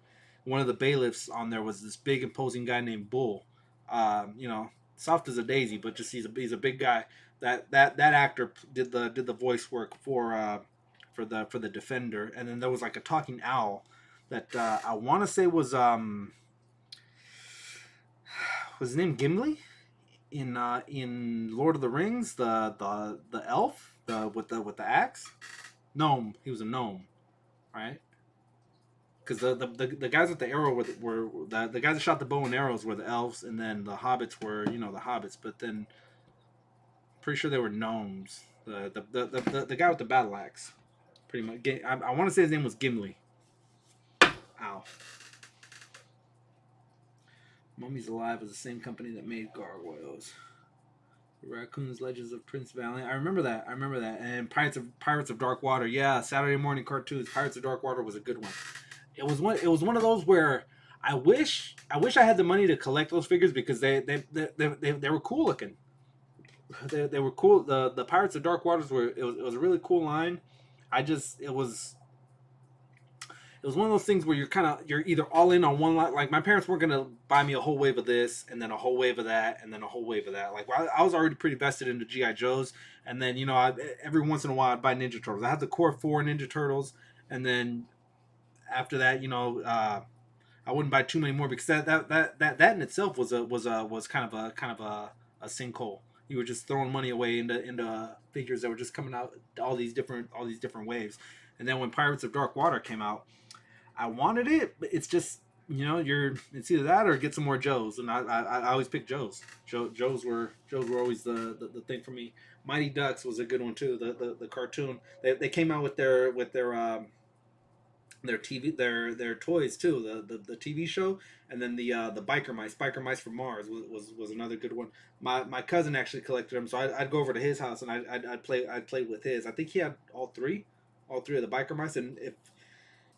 One of the bailiffs on there was this big imposing guy named Bull. You know, soft as a daisy, but just he's a big guy. That actor did the voice work for the Defender, and then there was like a talking owl that I want to say was his name Gimli in Lord of the Rings, the elf with the axe, gnome. He was a gnome, right? Because the guys with the arrow were the guys that shot the bow and arrows were the elves, and then the hobbits were the hobbits, but then pretty sure they were gnomes. The guy with the battle axe. Pretty much. I want to say his name was Gimli. Ow. Mummy's Alive was the same company that made Gargoyles. Raccoon's Legends of Prince Valiant. I remember that. And Pirates of Dark Water. Yeah, Saturday morning cartoons. Pirates of Dark Water was a good one. It was one of those where I wish I had the money to collect those figures, because they were cool looking. They were cool. The Pirates of Dark Waters it was a really cool line. it was one of those things where you're either all in on one lot. Like my parents weren't gonna buy me a whole wave of this, and then a whole wave of that, and then a whole wave of that. Like I was already pretty vested into GI Joes, and then every once in a while I'd buy Ninja Turtles. I had the core 4 Ninja Turtles, and then after that, I wouldn't buy too many more because that in itself was kind of a sinkhole. You were just throwing money away into figures that were just coming out all these different waves. And then when Pirates of Dark Water came out, I wanted it, but it's just it's either that or get some more Joes, and I always pick Joes. Joes were always the thing for me. Mighty Ducks was a good one too. The cartoon they came out with their TV their toys too, the TV show, and then the biker mice from Mars was another good one. My cousin actually collected them, so I'd go over to his house and I'd play with his. I think he had all three of the biker mice, and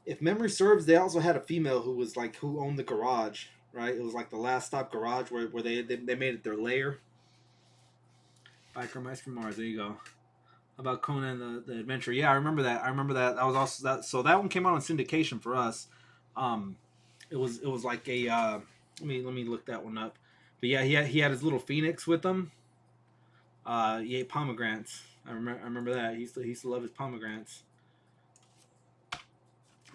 if memory serves, they also had a female who owned the garage, right? It was like the last stop garage where they made it their lair. Biker mice from Mars. There you go. How about Conan the Adventurer? Yeah, I remember that. That was also that. So that one came out on syndication for us. It was like a let me look that one up. But yeah, he had his little phoenix with him. He ate pomegranates. I remember that. He used to love his pomegranates.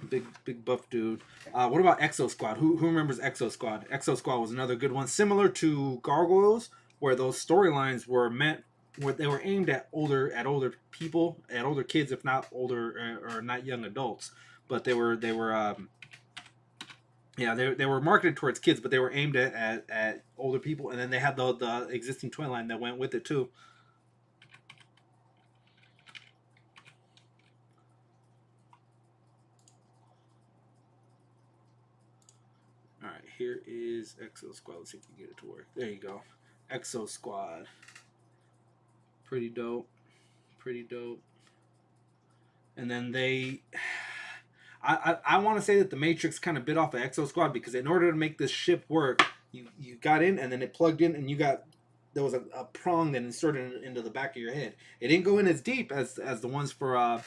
Big buff dude. What about Exo Squad? Who remembers Exo Squad? Exo Squad was another good one, similar to Gargoyles, where those storylines were where they were aimed at older people, at older kids, if not older or not young adults. But they were marketed towards kids, but they were aimed at older people. And then they had the existing toy line that went with it too. All right, here is Exo Squad. Let's see if we can get it to work. There you go, Exo Squad. Pretty dope. And then I want to say that the Matrix kind of bit off of Exo Squad, because in order to make this ship work, you got in and then it plugged in, and there was a prong that inserted into the back of your head. It didn't go in as deep as the ones for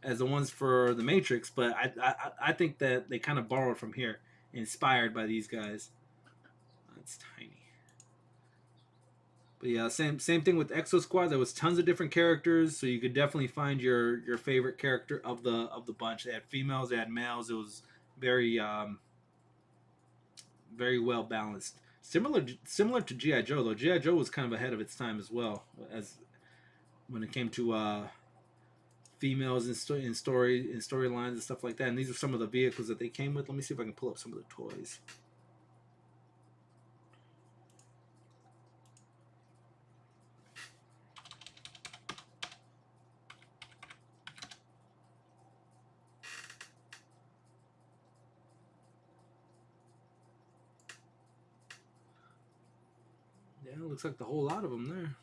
the Matrix, but I think that they kind of borrowed from here, inspired by these guys. That's tiny. But yeah, same thing with Exo Squad. There was tons of different characters, so you could definitely find your favorite character of the bunch. They had females, they had males. It was very very well balanced. Similar to GI Joe, though. GI Joe was kind of ahead of its time as well, as when it came to females in storylines and stuff like that. And these are some of the vehicles that they came with. Let me see if I can pull up some of the toys. Yeah, looks like the whole lot of them there.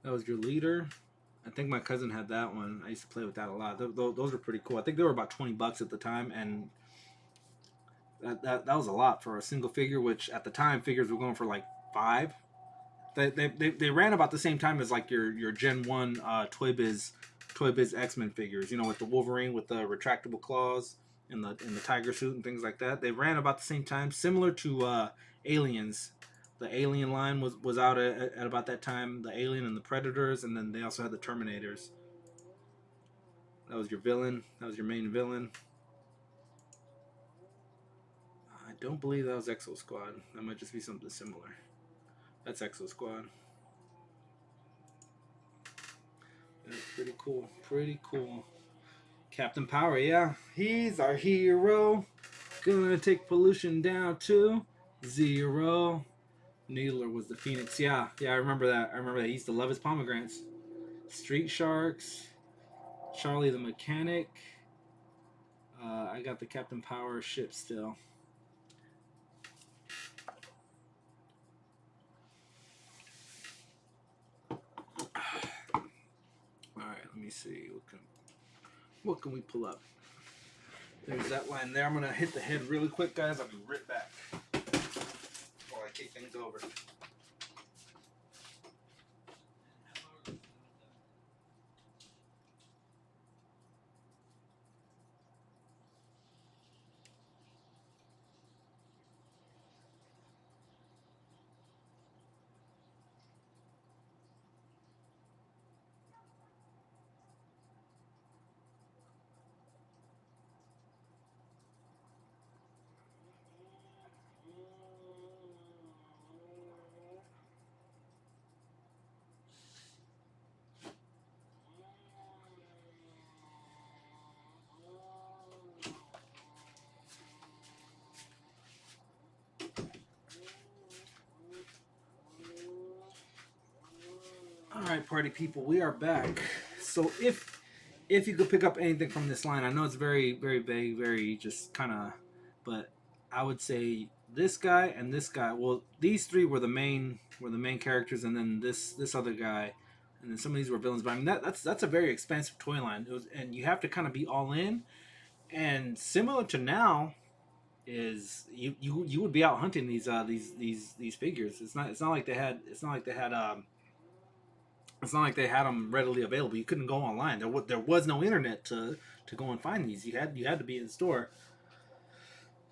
That was your leader. I think my cousin had that one. I used to play with that a lot. Those were pretty cool. I think they were about $20 at the time, and that was a lot for a single figure. Which at the time figures were going for like $5. They ran about the same time as like your Gen 1 Toy Biz X-Men figures. With the Wolverine with the retractable claws and the tiger suit and things like that. They ran about the same time, similar to Aliens. The Alien line was out at about that time. The Alien and the Predators, and then they also had the Terminators. That was your villain. That was your main villain. I don't believe that was Exo Squad. That might just be something similar. That's Exo Squad. That's pretty cool. Captain Power, yeah. He's our hero. Gonna take pollution down to 0. Needler was the Phoenix. Yeah, I remember that. He used to love his pomegranates. Street Sharks. Charlie the Mechanic. I got the Captain Power ship still. Alright, let me see. What can we pull up? There's that line there. I'm going to hit the head really quick, guys. I'll be right back before I kick things over. right, party people, we are back. So if you could pick up anything from this line, I know it's very very vague, very just kind of, but I would say this guy and this guy. Well, these three were the main characters, and then this other guy, and then some of these were villains. But I mean that's a very expensive toy line. It was, and you have to kind of be all in. And similar to now, is you would be out hunting these figures. It's not like they had them readily available. You couldn't go online. There was no internet to go and find these. You had to be in store.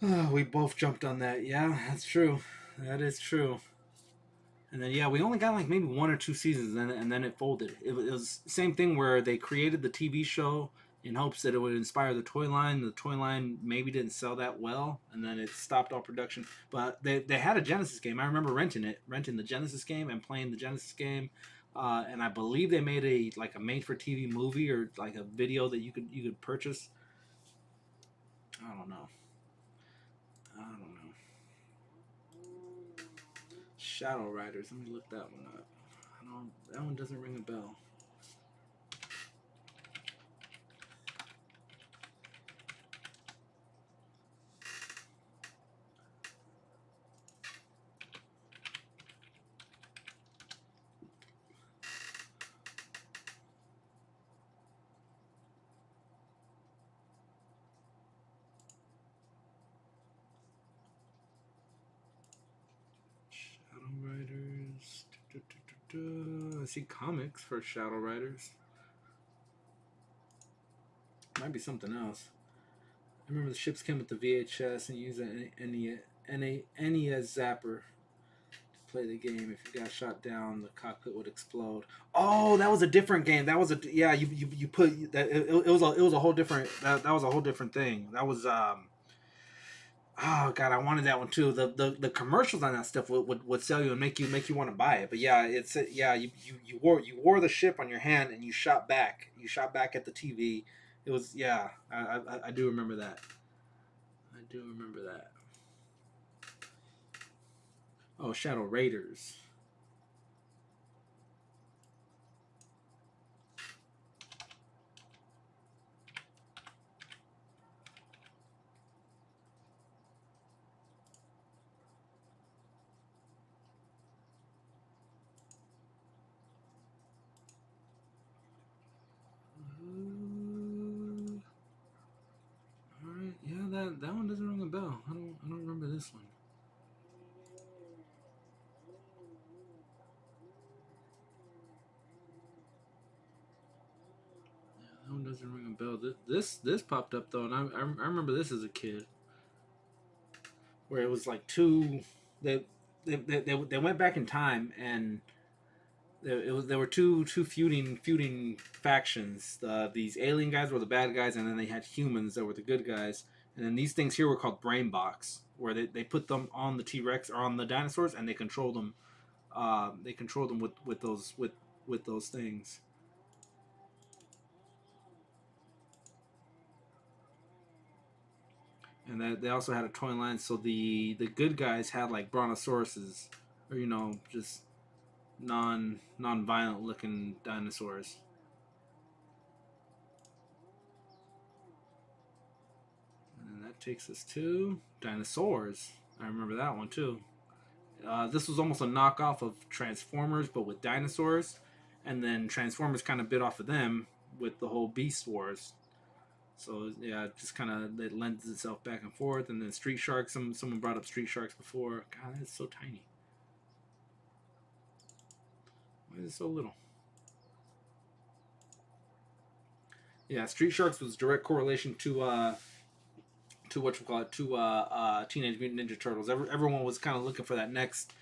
Oh, we both jumped on that. Yeah, that's true. That is true. And then yeah, we only got like maybe one or two seasons, and then it folded. It was the same thing where they created the TV show in hopes that it would inspire the toy line. The toy line maybe didn't sell that well, and then it stopped all production. But they had a Genesis game. I remember renting the Genesis game and playing the Genesis game. And I believe they made a made for TV movie or like a video that you could purchase. I don't know. I don't know. Shadow Riders. Let me look that one up. That one doesn't ring a bell. Shadow Riders. I see comics for Shadow Riders. Might be something else. I remember the ships came with the VHS and you use an NES zapper to play the game. If you got shot down, the cockpit would explode. Oh, that was a different game. That was you put that it was a whole different that was a whole different thing. That was oh god, I wanted that one too. The commercials on that stuff would sell you and make you want to buy it. But yeah, you wore the ship on your hand and you shot back. You shot back at the TV. It was I do remember that. I do remember that. Oh, Shadow Raiders. Alright, yeah, that one doesn't ring a bell. I don't remember this one. That one doesn't ring a bell. This popped up though, and I remember this as a kid, where it was like two. They they went back in time, and there were two feuding factions. These alien guys were the bad guys, and then they had humans that were the good guys. And then these things here were called brain box, where they put them on the T Rex or on the dinosaurs, and they control them. They control them with those things. And that they also had a toy line. So the good guys had like brontosauruses, or just non-violent looking dinosaurs. And that takes us to dinosaurs. I remember that one too. This was almost a knockoff of Transformers, but with dinosaurs. And then Transformers kind of bit off of them with the whole Beast Wars. So yeah, it just kind of it lends itself back and forth. And then Street Sharks. Someone brought up Street Sharks before. God, it's so tiny. Why is it so little? Yeah, Street Sharks was direct correlation to what you call it to Teenage Mutant Ninja Turtles. Everyone was kind of looking for that next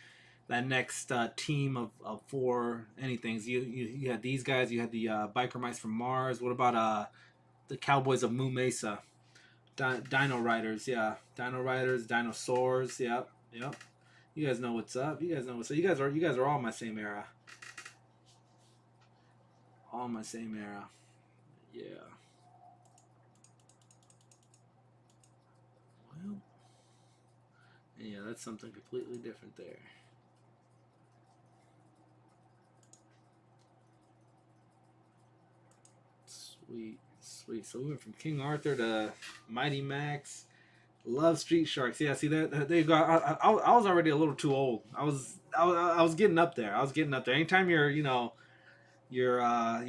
team of four anythings. You had these guys. You had the biker mice from Mars. What about the Cowboys of Moo Mesa? Dino Riders, yeah. Dino Riders, Dinosaurs, yep, yep. You guys know what's up. You guys know what's up. You guys are all my same era. All my same era. Yeah. Well, yeah, that's something completely different there. Sweet, sweet. So we went from King Arthur to Mighty Max. Love Street Sharks. Yeah, see that they got. I was already a little too old. I was getting up there. I was getting up there. Anytime you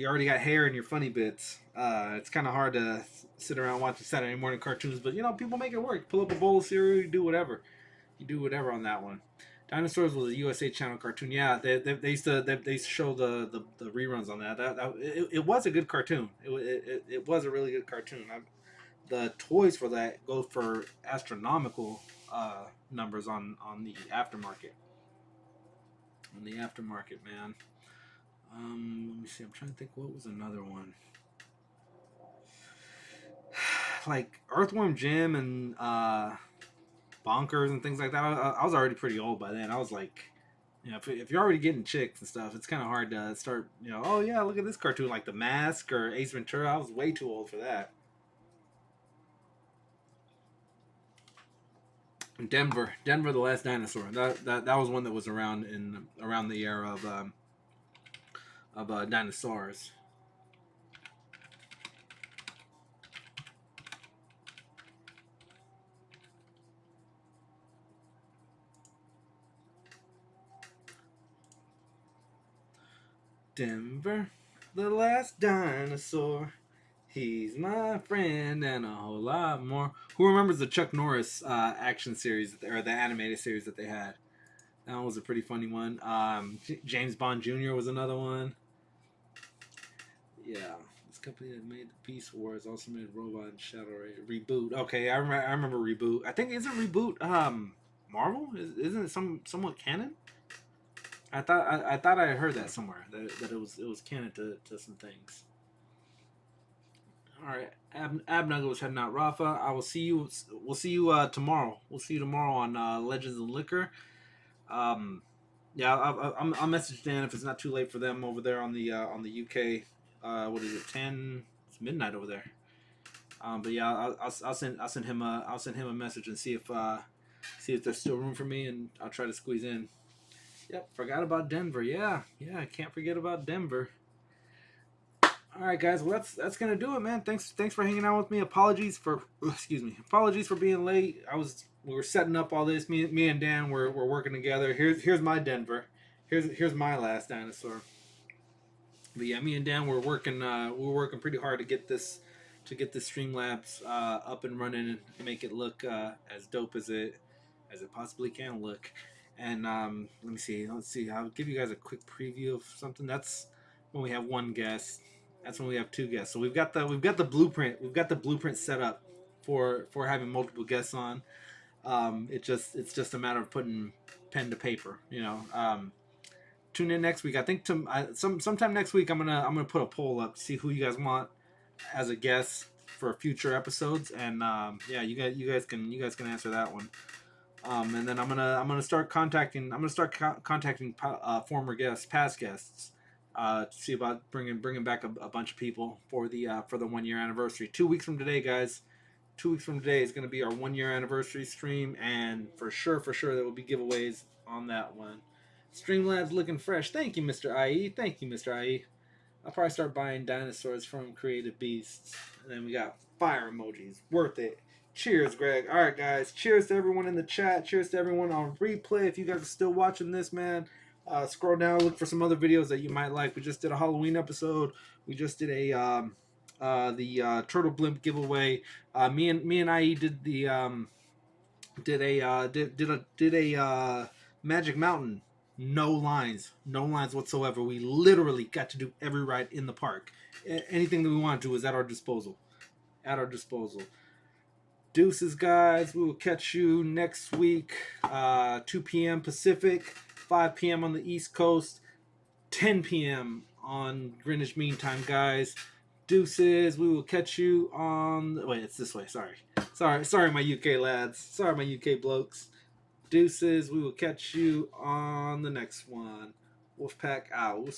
already got hair in your funny bits. It's kind of hard to sit around watching Saturday morning cartoons, but people make it work. Pull up a bowl of cereal, you do whatever. You do whatever on that one. Dinosaurs was a USA Channel cartoon. Yeah, they used to show the reruns on that. It was a good cartoon. It was a really good cartoon. The toys for that go for astronomical numbers on the aftermarket. On the aftermarket, man. Let me see. I'm trying to think. What was another one? Like Earthworm Jim and Bonkers and things like that. I was already pretty old by then. I was like, if you're already getting chicks and stuff, it's kind of hard to start. Oh yeah, look at this cartoon like The Mask or Ace Ventura. I was way too old for that. Denver, the Last Dinosaur. That was one that was around the era of dinosaurs. Denver, the last dinosaur. He's my friend and a whole lot more. Who remembers the Chuck Norris action series or the animated series that they had? That was a pretty funny one. James Bond Jr. was another one. Yeah, this company that made the Peace Wars also made Robot and Shadow Ray. Reboot. Okay, I remember Reboot. I think isn't Reboot Marvel? Isn't it somewhat canon? I thought I heard that somewhere that it was canon to some things. All right, Abnuggle was heading out. Rafa, I will see you. We'll see you tomorrow. We'll see you tomorrow on Legends of Liquor. Yeah, I'll message Dan if it's not too late for them over there on the UK. What is it? 10. It's midnight over there. But yeah, I'll send him a message and see if there's still room for me, and I'll try to squeeze in. Yep, forgot about Denver. Yeah, I can't forget about Denver. All right, guys. Well, that's gonna do it, man. Thanks for hanging out with me. Apologies for being late. We were setting up all this. Me and Dan were working together. Here's my Denver. Here's my Last Dinosaur. But yeah, me and Dan were working pretty hard to get this Streamlabs up and running and make it look as dope as it possibly can look. And let me see. Let's see. I'll give you guys a quick preview of something. That's when we have one guest. That's when we have two guests. So we've got the blueprint. We've got the blueprint set up for having multiple guests on. It's just a matter of putting pen to paper. Tune in next week. I think sometime next week I'm gonna put a poll up to see who you guys want as a guest for future episodes. And yeah, you guys can answer that one. And then I'm gonna start contacting former guests, past guests, to see about bringing back a bunch of people for the 1 year anniversary. 2 weeks from today, guys. 2 weeks from today is going to be our 1 year anniversary stream, and for sure there will be giveaways on that one. Streamlabs looking fresh. Thank you, Mr. IE. Thank you, Mr. IE. I'll probably start buying dinosaurs from Creative Beasts. And then we got fire emojis. Worth it. Cheers, Greg. All right, guys. Cheers to everyone in the chat. Cheers to everyone on replay. If you guys are still watching this, man, scroll down, look for some other videos that you might like. We just did a Halloween episode. We just did the Turtle Blimp giveaway. Me and IE did a Magic Mountain. No lines whatsoever. We literally got to do every ride in the park. Anything that we want to do is at our disposal. Deuces, guys. We will catch you next week, 2 p.m. Pacific, 5 p.m. on the East Coast, 10 p.m. on Greenwich Mean Time, guys. Deuces. We will catch you on... Wait, it's this way. Sorry, my UK lads. Sorry, my UK blokes. Deuces. We will catch you on the next one. Wolfpack out.